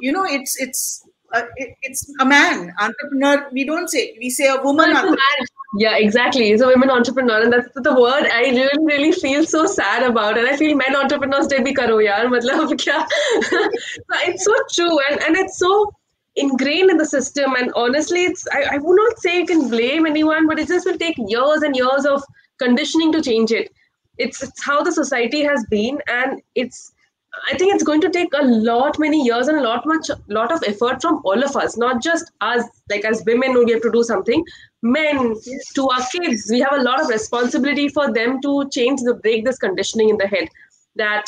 It's a man. Entrepreneur, we don't say. We say a No, woman it's a entrepreneur. man. Yeah, exactly. He's a women entrepreneur, and that's the word I really, really feel so sad about. And I feel men entrepreneurs de bhi karo yaar. Matlab kya? It's so true, and it's so ingrained in the system. And honestly, I would not say you can blame anyone, but it just will take years and years of conditioning to change it. It's how the society has been, and I think it's going to take a lot many years and lot of effort from all of us, not just us. Like as women, we have to do something. Men, to our kids, we have a lot of responsibility for them to break this conditioning in the head that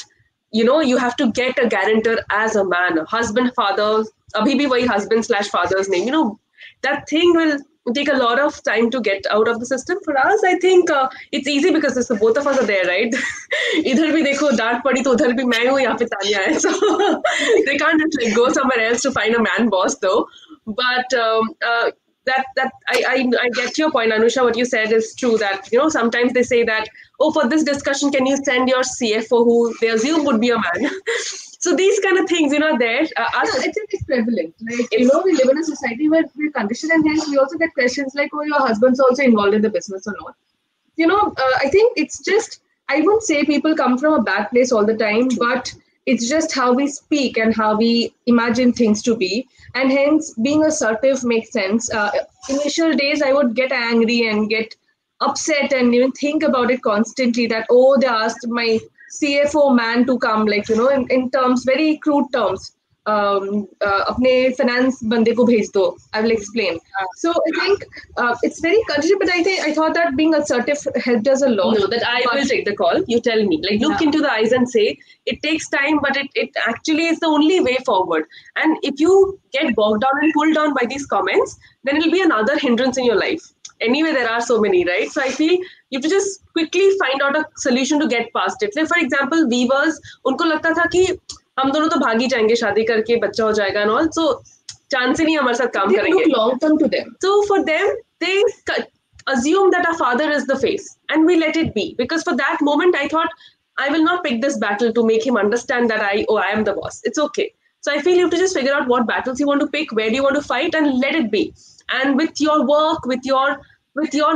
you have to get a guarantor as a man, husband, father. Abhi bhi wahi husband slash father's name. That thing will take a lot of time to get out of the system. For us, I think it's easy because both of us are there, right? इधर भी देखो डांट पड़ी तो उधर भी मैं हूँ यहाँ पे तानिया है. So they can't just like go somewhere else to find a man boss though. But that I get your point, Anusha. What you said is true. That sometimes they say that, oh, for this discussion, can you send your CFO who they assume would be a man? So these kind of things, there. Yeah, I think it's prevalent. Like, we live in a society where we're conditioned, and hence we also get questions like, oh, your husband's also involved in the business or not. I think it's just, I wouldn't say people come from a bad place all the time, but it's just how we speak and how we imagine things to be. And hence, being assertive makes sense. Initial days, I would get angry and get upset and even think about it constantly that, oh, they asked my CFO man to come, like, in terms, very crude terms. अपने finance बंदे को भेज दो. I will explain. So I think it's very considerate, but I thought that being assertive helped us a lot. No, that I will take the call. You tell me. Like, look into the eyes and say, it takes time, but it actually is the only way forward. And if you get bogged down and pulled down by these comments, then it'll be another hindrance in your life. Anyway, there are so many, right? So I feel you have to just quickly find out a solution to get past it. Like, for example, weavers, उनको लगता था कि हम दोनों तो भाग ही जाएंगे शादी करके बच्चा हो जाएगा and all, so चांस ही नहीं हमारे साथ काम करेंगे. Look long term to them. So for them, they assume that our father is the face, and we let it be, because for that moment I thought I will not pick this battle to make him understand that I am the boss. It's okay. So I feel you have to just figure out what battles you want to pick, where do you want to fight, and let it be. And with your work, with your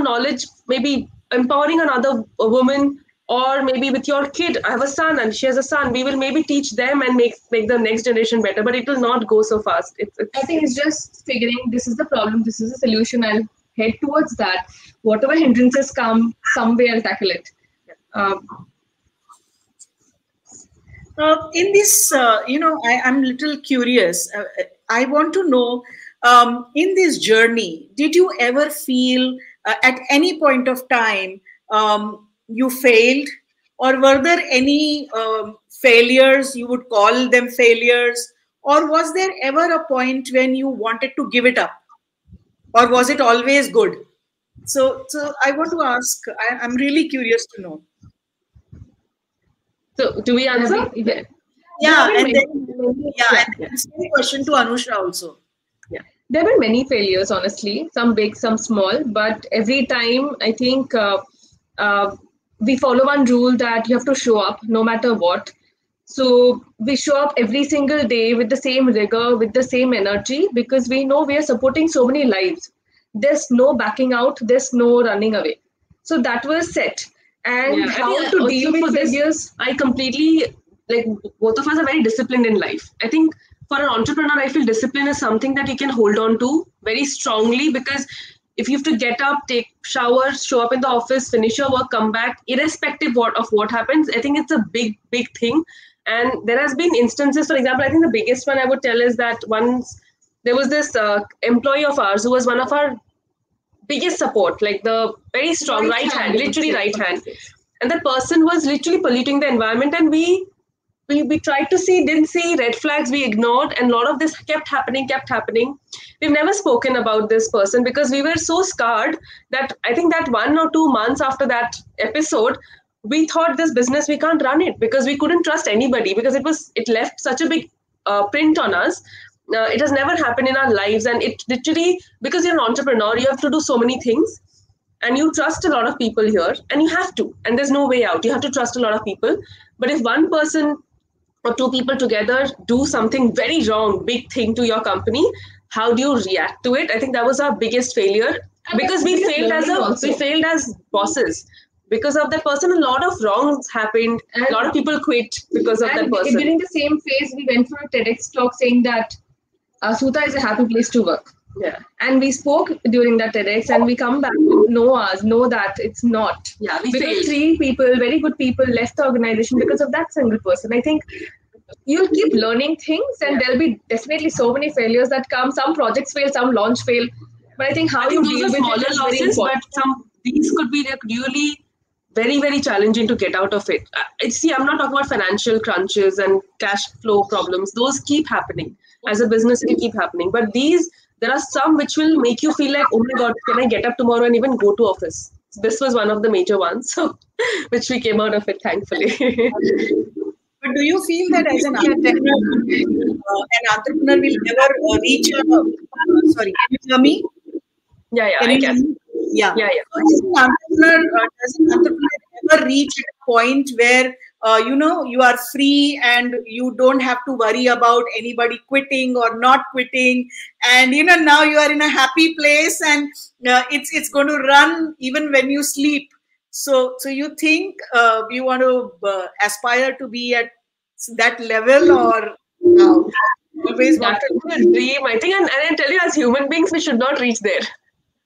knowledge, maybe empowering another woman, or maybe with your kid. I have a son and she has a son. We will maybe teach them and make the next generation better, but it will not go so fast. I think it's just figuring this is the problem, this is the solution. I'll head towards that. Whatever hindrances come, some way I'll tackle it. In this, I'm a little curious. I want to know, in this journey, did you ever feel at any point of time you failed, or were there any failures, you would call them failures, or was there ever a point when you wanted to give it up, or was it always good? So I want to ask, I'm really curious to know. So do we answer? Yeah, and then same question to Anusha also. Yeah, there have been many failures, honestly, some big, some small, but every time I think we follow one rule that you have to show up no matter what. So we show up every single day with the same rigor, with the same energy, because we know we are supporting so many lives. there's no backing out, there's no running away. So that was set. And how to deal with failures. I completely, like, both of us are very disciplined in life. I think for an entrepreneur, I feel discipline is something that you can hold on to very strongly, because if you have to get up, take shower, show up in the office, finish your work, come back, irrespective of what happens, I think it's a big thing. And there has been instances, for example, I think the biggest one I would tell is that once there was this employee of ours who was one of our biggest support, like the very strong right hand, literally right hand. And that person was literally polluting the environment, and we tried to see, didn't see, red flags we ignored, and a lot of this kept happening. We've never spoken about this person because we were so scarred that I think that 1 or 2 months after that episode, we thought this business, we can't run it because we couldn't trust anybody, because it left such a big print on us. It has never happened in our lives, and it literally, because you're an entrepreneur, you have to do so many things, and you trust a lot of people here, and you have to, and there's no way out. You have to trust a lot of people. But if one person or 2 people together do something very wrong, big thing to your company, how do you react to it? I think that was our biggest failure, because we failed as bosses. Because of that person, a lot of wrongs happened. And a lot of people quit because of that person. During the same phase, we went for a TEDx talk saying that Suta is a happy place to work. Yeah. And we spoke during that TEDx, and we come back to know that it's not. Yeah, we because failed. 3 people, very good people, left the organization because of that single person. I think you'll keep learning things, and there'll be definitely so many failures that come. Some projects fail, some launch fail. But I think how you deal with smaller it is losses, very important. but these could be like really very challenging to get out of it. See, I'm not talking about financial crunches and cash flow problems. Those keep happening. As a business, it will keep happening. But there are some which will make you feel like, oh my God, can I get up tomorrow and even go to office? This was one of the major ones, so which we came out of it, thankfully. But do you feel that as an entrepreneur will never reach sorry, can you hear me? Yeah, I can. Yeah. Yeah. So does an entrepreneur ever reach a point where you are free and you don't have to worry about anybody quitting or not quitting, and now you are in a happy place, and it's going to run even when you sleep. So you think you want to aspire to be at that level, or always want to dream? I think, and I tell you, as human beings, we should not reach there.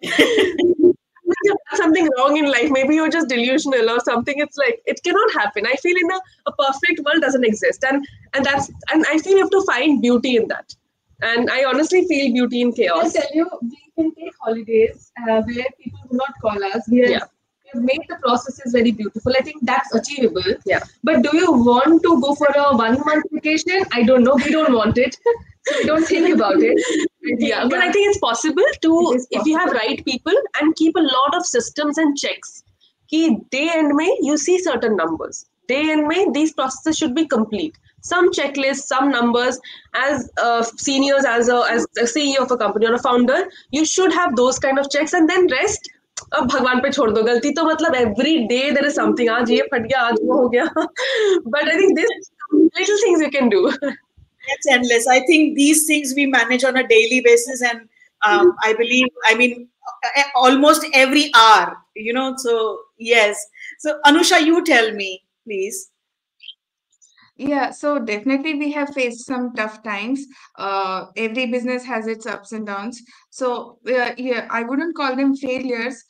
You've done something wrong in life, maybe you're just delusional or something. It's like, it cannot happen. I feel in a perfect world doesn't exist, and I feel you have to find beauty in that. And I honestly feel beauty in chaos. I'll tell you, we can take holidays where people do not call us. We have made the processes very beautiful. I think that's achievable. Yeah. But do you want to go for a 1-month vacation? I don't know. We don't want it. So we don't think about it. But I think it's possible to, if you have right people and keep a lot of systems and checks. Ki day end mein, you see certain numbers. Day end mein, these processes should be complete. Some checklists, some numbers. As seniors, as a CEO of a company or a founder, you should have those kind of checks, and then rest. अब भगवान पे छोड़ दो. गलती तो मतलब every day there is something. आज ये फट गया, आज वो हो गया. But I think these little things you can do. It's endless. I think these things we manage on a daily basis, and I mean, almost every hour. So yes. So Anusha, you tell me, please. Yeah, so definitely we have faced some tough times. Every business has its ups and downs. So I wouldn't call them failures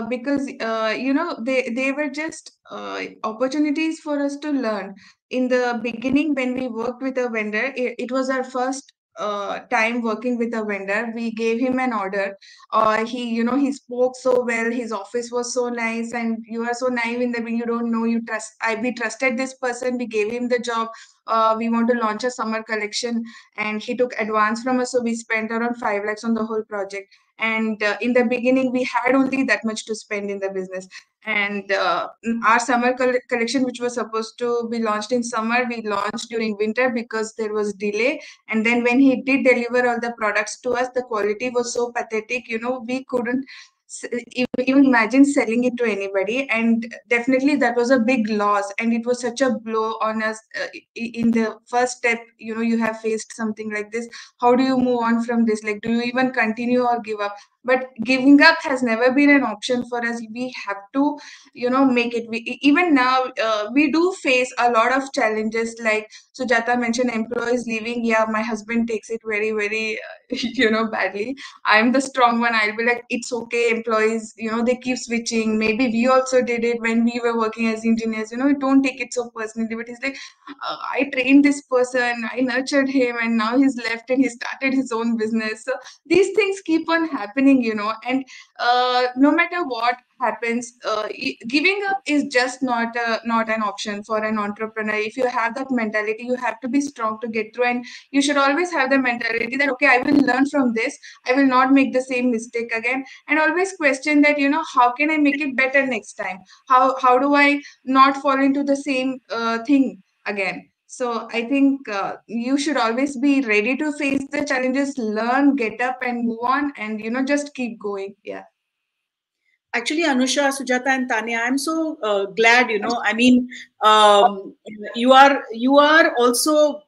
because they were just opportunities for us to learn. In the beginning, when we worked with a vendor, it was our first time working with a vendor. We gave him an order. He spoke so well. His office was so nice, and you are so naive in that when you don't know, we trusted this person. We gave him the job. We want to launch a summer collection, and he took advance from us. So we spent around 5 lakhs on the whole project. And in the beginning, we had only that much to spend in the business. And our summer collection, which was supposed to be launched in summer, we launched during winter because there was delay. And then when he did deliver all the products to us, the quality was so pathetic, we couldn't even imagine selling it to anybody. And definitely that was a big loss, and it was such a blow on us in the first step. You have faced something like this. How do you move on from this? Like, do you even continue or give up? but giving up has never been an option for us. We have to, make it. Even now, we do face a lot of challenges. Like Sujata mentioned, employees leaving. Yeah, my husband takes it very, very, badly. I'm the strong one. I'll be like, it's okay, employees, they keep switching. Maybe we also did it when we were working as engineers. Don't take it so personally. But he's like, I trained this person, I nurtured him, and now he's left and he started his own business. So these things keep on happening, and no matter what happens, giving up is just not an option for an entrepreneur. If you have that mentality, you have to be strong to get through, and you should always have the mentality that, okay, I will learn from this, I will not make the same mistake again, and always question that, how can I make it better next time? How do I not fall into the same thing again? So I think you should always be ready to face the challenges, learn, get up, and move on, and just keep going. Yeah. Actually, Anusha, Sujata, and Tanya, I'm so glad. I mean, um, you are also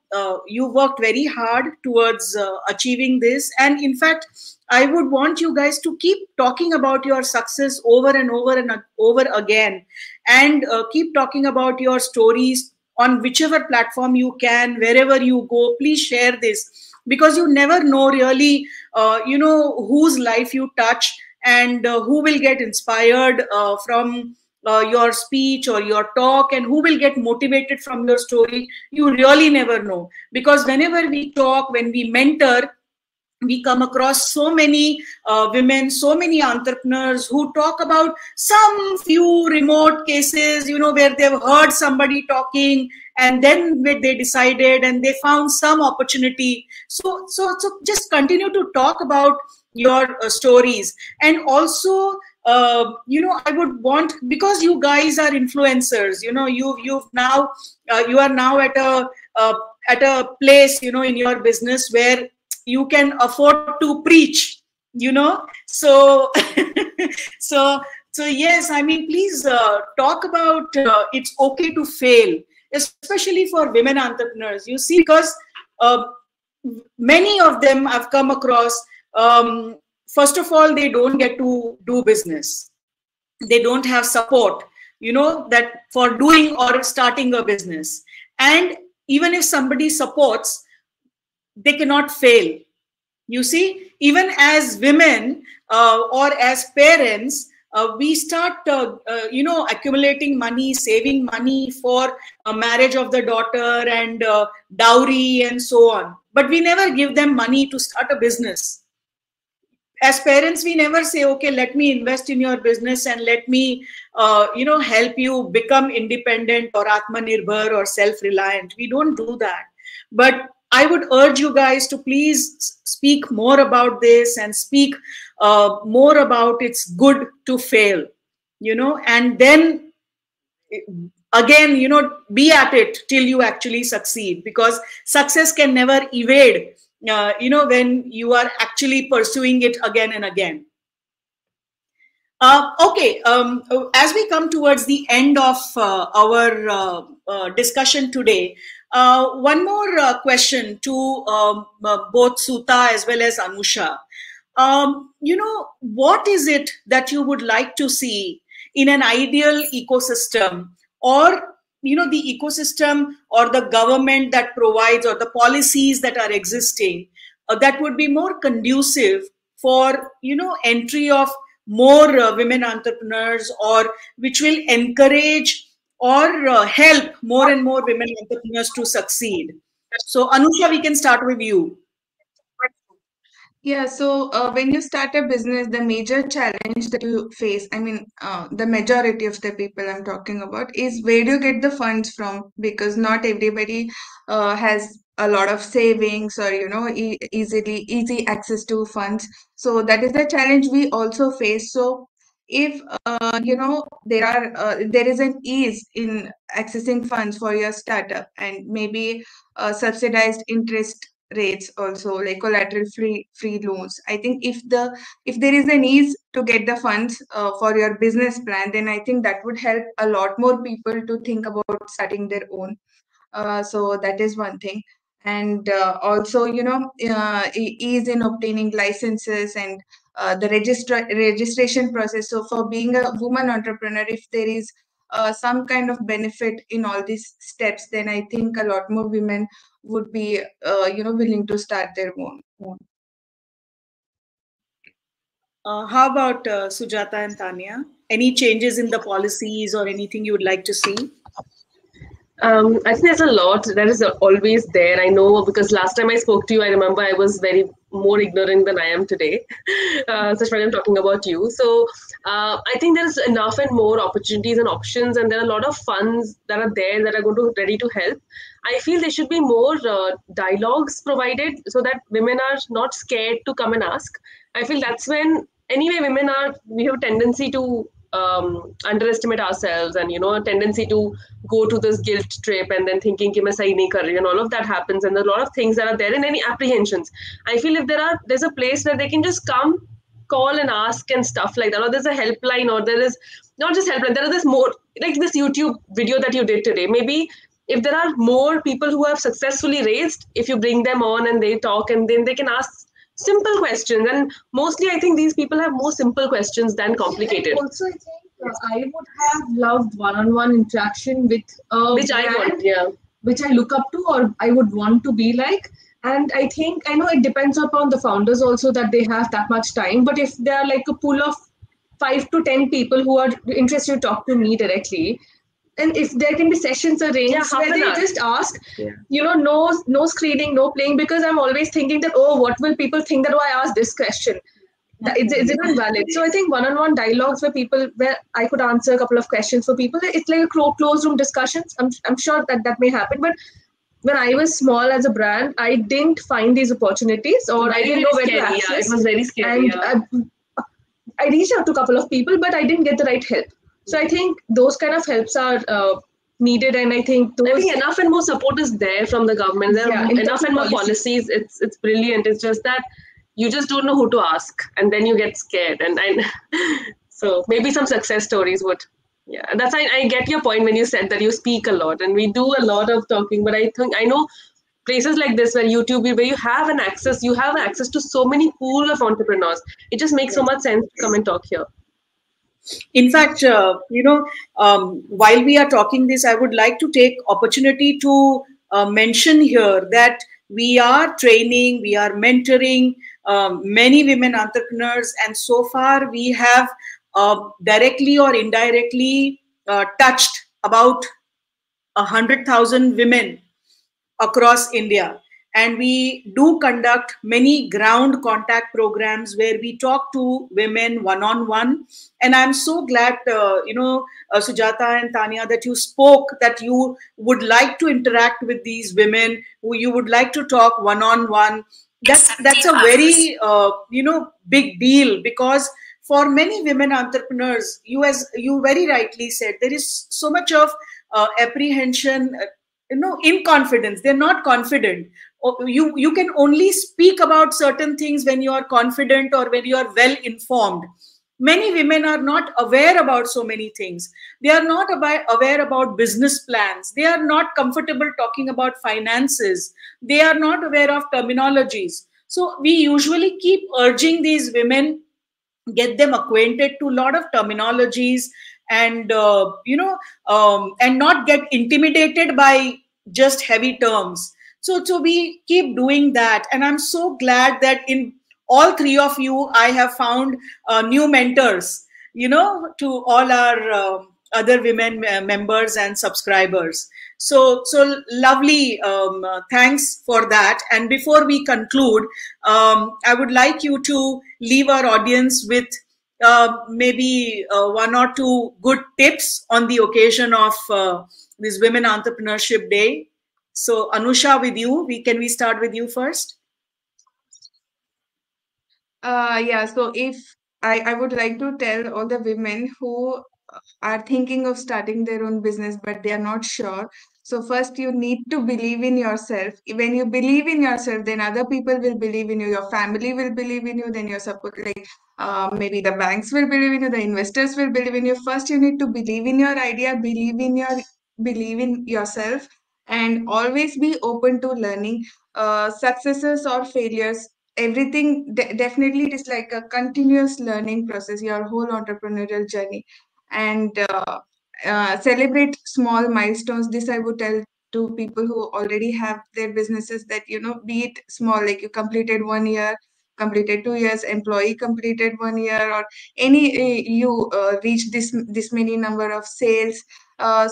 you worked very hard towards achieving this, and in fact, I would want you guys to keep talking about your success over and over and over again, and keep talking about your stories on whichever platform you can, wherever you go. Please share this, because you never know really, whose life you touch, and who will get inspired from your speech or your talk, and who will get motivated from your story. You really never know, because whenever we talk, when we mentor, we come across so many women, so many entrepreneurs who talk about some few remote cases, where they've heard somebody talking, and then they decided and they found some opportunity. So just continue to talk about your stories. And also, I would want, because you guys are influencers, you've now you are now uh, at a place, in your business where you can afford to preach, so so so yes, I mean, please talk about it's okay to fail, especially for women entrepreneurs, you see, because uh, many of them I've come across, first of all, they don't get to do business, they don't have support, that for doing or starting a business. And even if somebody supports, they cannot fail. You see, even as women or as parents, we start, accumulating money, saving money for marriage of the daughter, and dowry and so on. But we never give them money to start a business. As parents, we never say, okay, let me invest in your business and let me, help you become independent or atmanirbhar or self-reliant. We don't do that. But I would urge you guys to please speak more about this, and speak more about it's good to fail, and then again, be at it till you actually succeed, because success can never evade, when you are actually pursuing it again and again. Okay, as we come towards the end of our discussion today, one more question to both Suta as well as Anusha. What is it that you would like to see in an ideal ecosystem, or the ecosystem or the government that provides, or the policies that are existing, that would be more conducive for entry of more women entrepreneurs, or which will encourage or help more and more women entrepreneurs to succeed? So Anusha, we can start with you. Yeah, so when you start a business, the major challenge that you face, I mean, the majority of the people I'm talking about, is where do you get the funds from? Because not everybody has a lot of savings, or easy access to funds. So that is the challenge we also face. So if there is an ease in accessing funds for your startup, and maybe subsidized interest rates, also like collateral free loans, I think if there is an ease to get the funds for your business plan, then I think that would help a lot more people to think about starting their own. So that is one thing. and also, ease in obtaining licenses and the registration process. So for being a woman entrepreneur, if there is some kind of benefit in all these steps, then I think a lot more women would be, willing to start their own. How about Sujata and Tanya? Any changes in the policies or anything you would like to see? I think there's a lot that is always there. I know because last time I spoke to you, I remember I was very more ignorant than I am today. Such when I'm talking about you. So I think there's enough and more opportunities and options, and there are a lot of funds that are there that are going to ready to help. I feel there should be more dialogues provided so that women are not scared to come and ask. I feel that's when anyway we have a tendency to underestimate ourselves, and a tendency to go to this guilt trip and then thinking कि मैं सही नहीं कर रही, and all of that happens, and there are a lot of things that are there in any apprehensions. I feel if there's a place where they can just come, call and ask and stuff like that, or there's a helpline, or there is not just helpline, there is this more like this YouTube video that you did today. Maybe if there are more people who have successfully raised, if you bring them on and they talk, and then they can ask simple questions, and mostly I think these people have more simple questions than complicated. And also, I think I would have loved one-on-one interaction with which I want, yeah, which I look up to or I would want to be like. And I know it depends upon the founders also that they have that much time. But if they are like a pool of 5 to 10 people who are interested to talk to me directly, and if there can be sessions arranged where they just ask, no screening, no playing, because I'm always thinking that, oh, what will people think that, oh, I asked this question? Is it invalid? So I think one-on-one dialogues where I could answer a couple of questions for people, it's like a closed room discussions. I'm sure that may happen, but when I was small as a brand, I didn't find these opportunities, or I didn't know where to access. Yeah, it was very scary. And I reached out to a couple of people, but I didn't get the right help. So I think those kind of helps are needed, and I think enough and more support is there from the government. There are enough and more policies. It's brilliant. It's just that you just don't know who to ask, and then you get scared. And so maybe some success stories would. Yeah, that's I get your point when you said that you speak a lot, and we do a lot of talking. But I know places like this where where you have access to so many pool of entrepreneurs. It just makes so much sense to come and talk here. In fact, while we are talking this, I would like to take opportunity to mention here that we are training, we are mentoring many women entrepreneurs, and so far we have directly or indirectly touched about 100,000 women across India. And we do conduct many ground contact programs where we talk to women one-on-one. And I'm so glad, Sujata and Tanya, that you spoke that you would like to interact with these women, who you would like to talk one-on-one. That's a very, big deal, because for many women entrepreneurs, as you very rightly said, there is so much of apprehension, in confidence. They're not confident. You can only speak about certain things when you are confident or when you are well informed. Many women are not aware about so many things. They are not aware about business plans. They are not comfortable talking about finances. They are not aware of terminologies. So we usually keep urging these women, get them acquainted to a lot of terminologies, and and not get intimidated by just heavy terms. So we keep doing that, and I'm so glad that in all three of you I have found new mentors, to all our other women members and subscribers. So lovely. Thanks for that. And before we conclude, I would like you to leave our audience with maybe one or two good tips on the occasion of this Women Entrepreneurship Day. So Anusha, with you, can we start with you first? Yeah, so if I would like to tell all the women who are thinking of starting their own business, but they are not sure. So first you need to believe in yourself. When you believe in yourself, then other people will believe in you. Your family will believe in you. Then your support, like maybe the banks will believe in you. The investors will believe in you. First, you need to believe in your idea, believe in yourself, and always be open to learning. Successes or failures, everything definitely it is like a continuous learning process, your whole entrepreneurial journey. And celebrate small milestones. This I would tell to people who already have their businesses, that be it small, like you completed 1 year, completed 2 years, employee completed 1 year, or any you reached this many number of sales.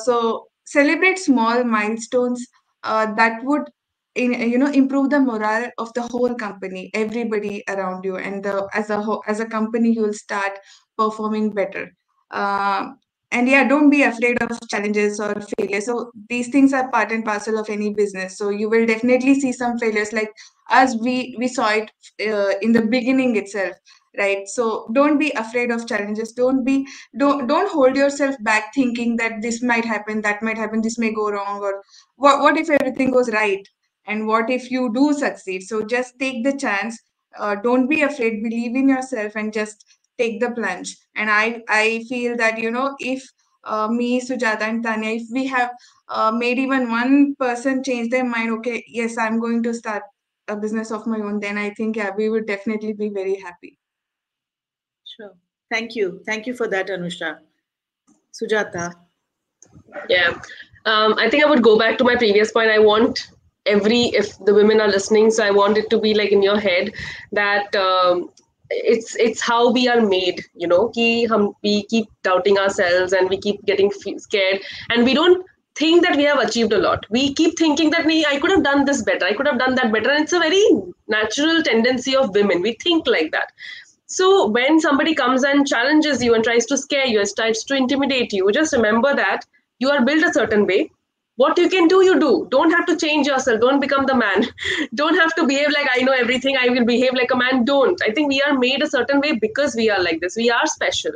So celebrate small milestones that would improve the morale of the whole company, everybody around you, and as a company you will start performing better. uh, and yeah, don't be afraid of challenges or failures. So these things are part and parcel of any business, so you will definitely see some failures, like as we saw it in the beginning itself, right? So don't be afraid of challenges. Don't hold yourself back thinking that this might happen, that might happen, this may go wrong, or what if everything goes right, and what if you do succeed. So just take the chance. Don't be afraid, believe in yourself, and just take the plunge. And I feel that if me, Sujata, and Tanya, if we have made even one person change their mind, okay, yes, I'm going to start a business of my own, then I think, yeah, we would definitely be very happy. Sure. Thank you. Thank you for that, Anusha. Sujata. Yeah. I think I would go back to my previous point. I want if the women are listening, so I want it to be like in your head that it's how we are made, we keep doubting ourselves and we keep getting scared, and we don't think that we have achieved a lot. We keep thinking that I could have done this better, I could have done that better. And it's a very natural tendency of women. We think like that. So when somebody comes and challenges you and tries to scare you, tries to intimidate you, just remember that you are built a certain way. What you can do, you do. Don't have to change yourself. Don't become the man. Don't have to behave like I know everything, I will behave like a man. Don't. I think we are made a certain way because we are like this. We are special.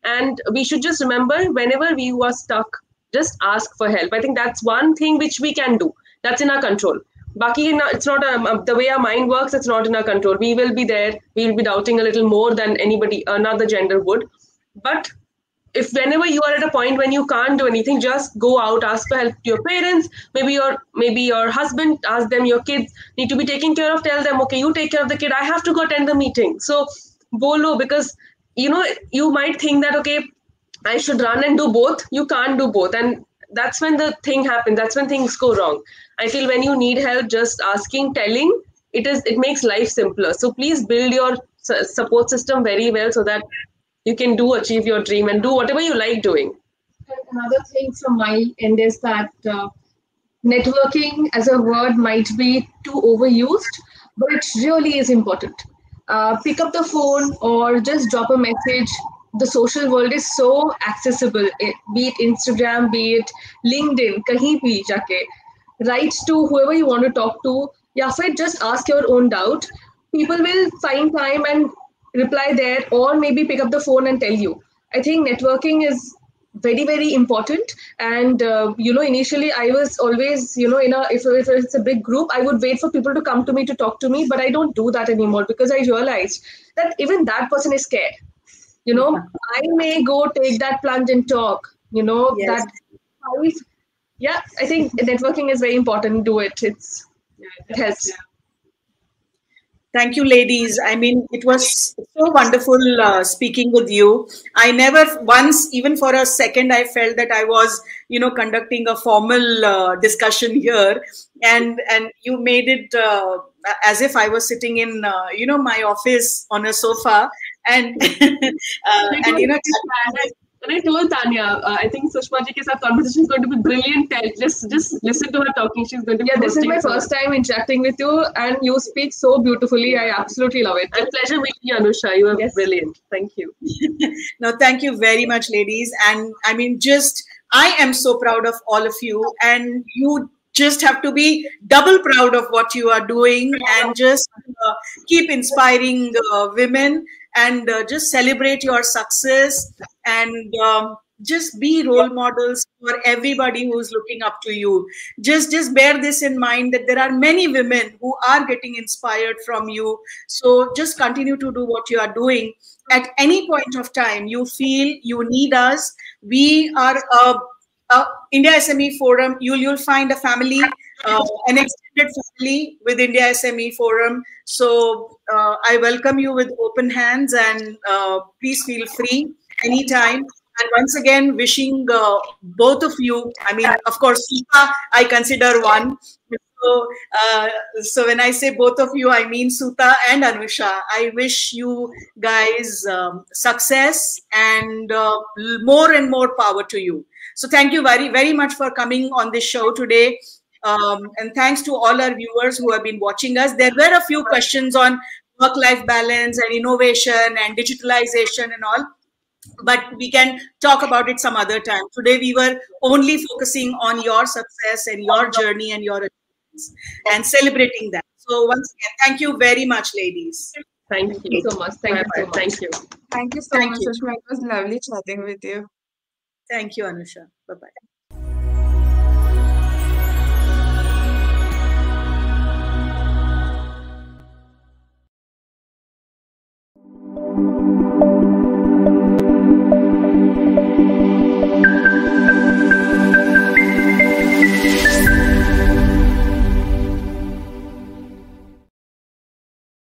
And we should just remember, whenever we are stuck, just ask for help. I think that's one thing which we can do. That's in our control. Baki, it's not the way our mind works. It's not in our control. We will be there. We will be doubting a little more than anybody, another gender would. But if whenever you are at a point when you can't do anything, just go out, ask for help to your parents, maybe your husband, ask them, your kids need to be taken care of, tell them, okay, you take care of the kid, I have to go attend the meeting. So bolo, because you might think that, okay, I should run and do both. You can't do both. And that's when the thing happens. That's when things go wrong. I feel when you need help, just asking, telling, it makes life simpler. So please build your support system very well so that you can achieve your dream and do whatever you like doing. Another thing from my end is that networking as a word might be too overused, but it really is important. Pick up the phone or just drop a message. The social world is so accessible, be it Instagram, be it LinkedIn, kahin bhi jaake. Write to whoever you want to talk to, या फिर just ask your own doubt. People will find time and reply there, or maybe pick up the phone and tell you. I think networking is very very important. And initially I was always if it's a big group, I would wait for people to come to me to talk to me, but I don't do that anymore because I realized that even that person is scared. I may go take that plunge and talk. Yes. That yeah, I think networking is very important. Do it. It helps. Thank you, ladies. I mean, it was so wonderful speaking with you. I never once, even for a second, I felt that I was, conducting a formal discussion here, and you made it as if I was sitting in, my office on a sofa, and And I told Tanya, I think Sushma ji ke saath conversation is going to be brilliant. Just listen to her talking. She's going to be this is my first time interacting with you, and you speak so beautifully. I absolutely love it. And pleasure meeting you, Anusha. You are brilliant. Thank you. No, thank you very much, ladies. And I mean, I am so proud of all of you, and you just have to be double proud of what you are doing, and just keep inspiring women, and just celebrate your success, and just be role models for everybody who's looking up to you. Just bear this in mind, that there are many women who are getting inspired from you. So just continue to do what you are doing. At any point of time you feel you need us, we are India SME Forum, you'll find a family, an extended family with India SME Forum. So I welcome you with open hands, and please feel free anytime. And once again, wishing both of you, I mean, of course, Suta, I consider one. So, so when I say both of you, I mean Suta and Anusha. I wish you guys success and more power to you. So thank you very, very much for coming on this show today. And thanks to all our viewers who have been watching us. There were a few questions on work-life balance and innovation and digitalization and all, but we can talk about it some other time. Today, we were only focusing on your success and your journey and your achievements and celebrating that. So once again, thank you very much, ladies. Thank you so much. Thank you so much. Thank you. Thank you so much, Sushma. It was lovely chatting with you. Thank you, Anusha. Bye-bye. Thank you.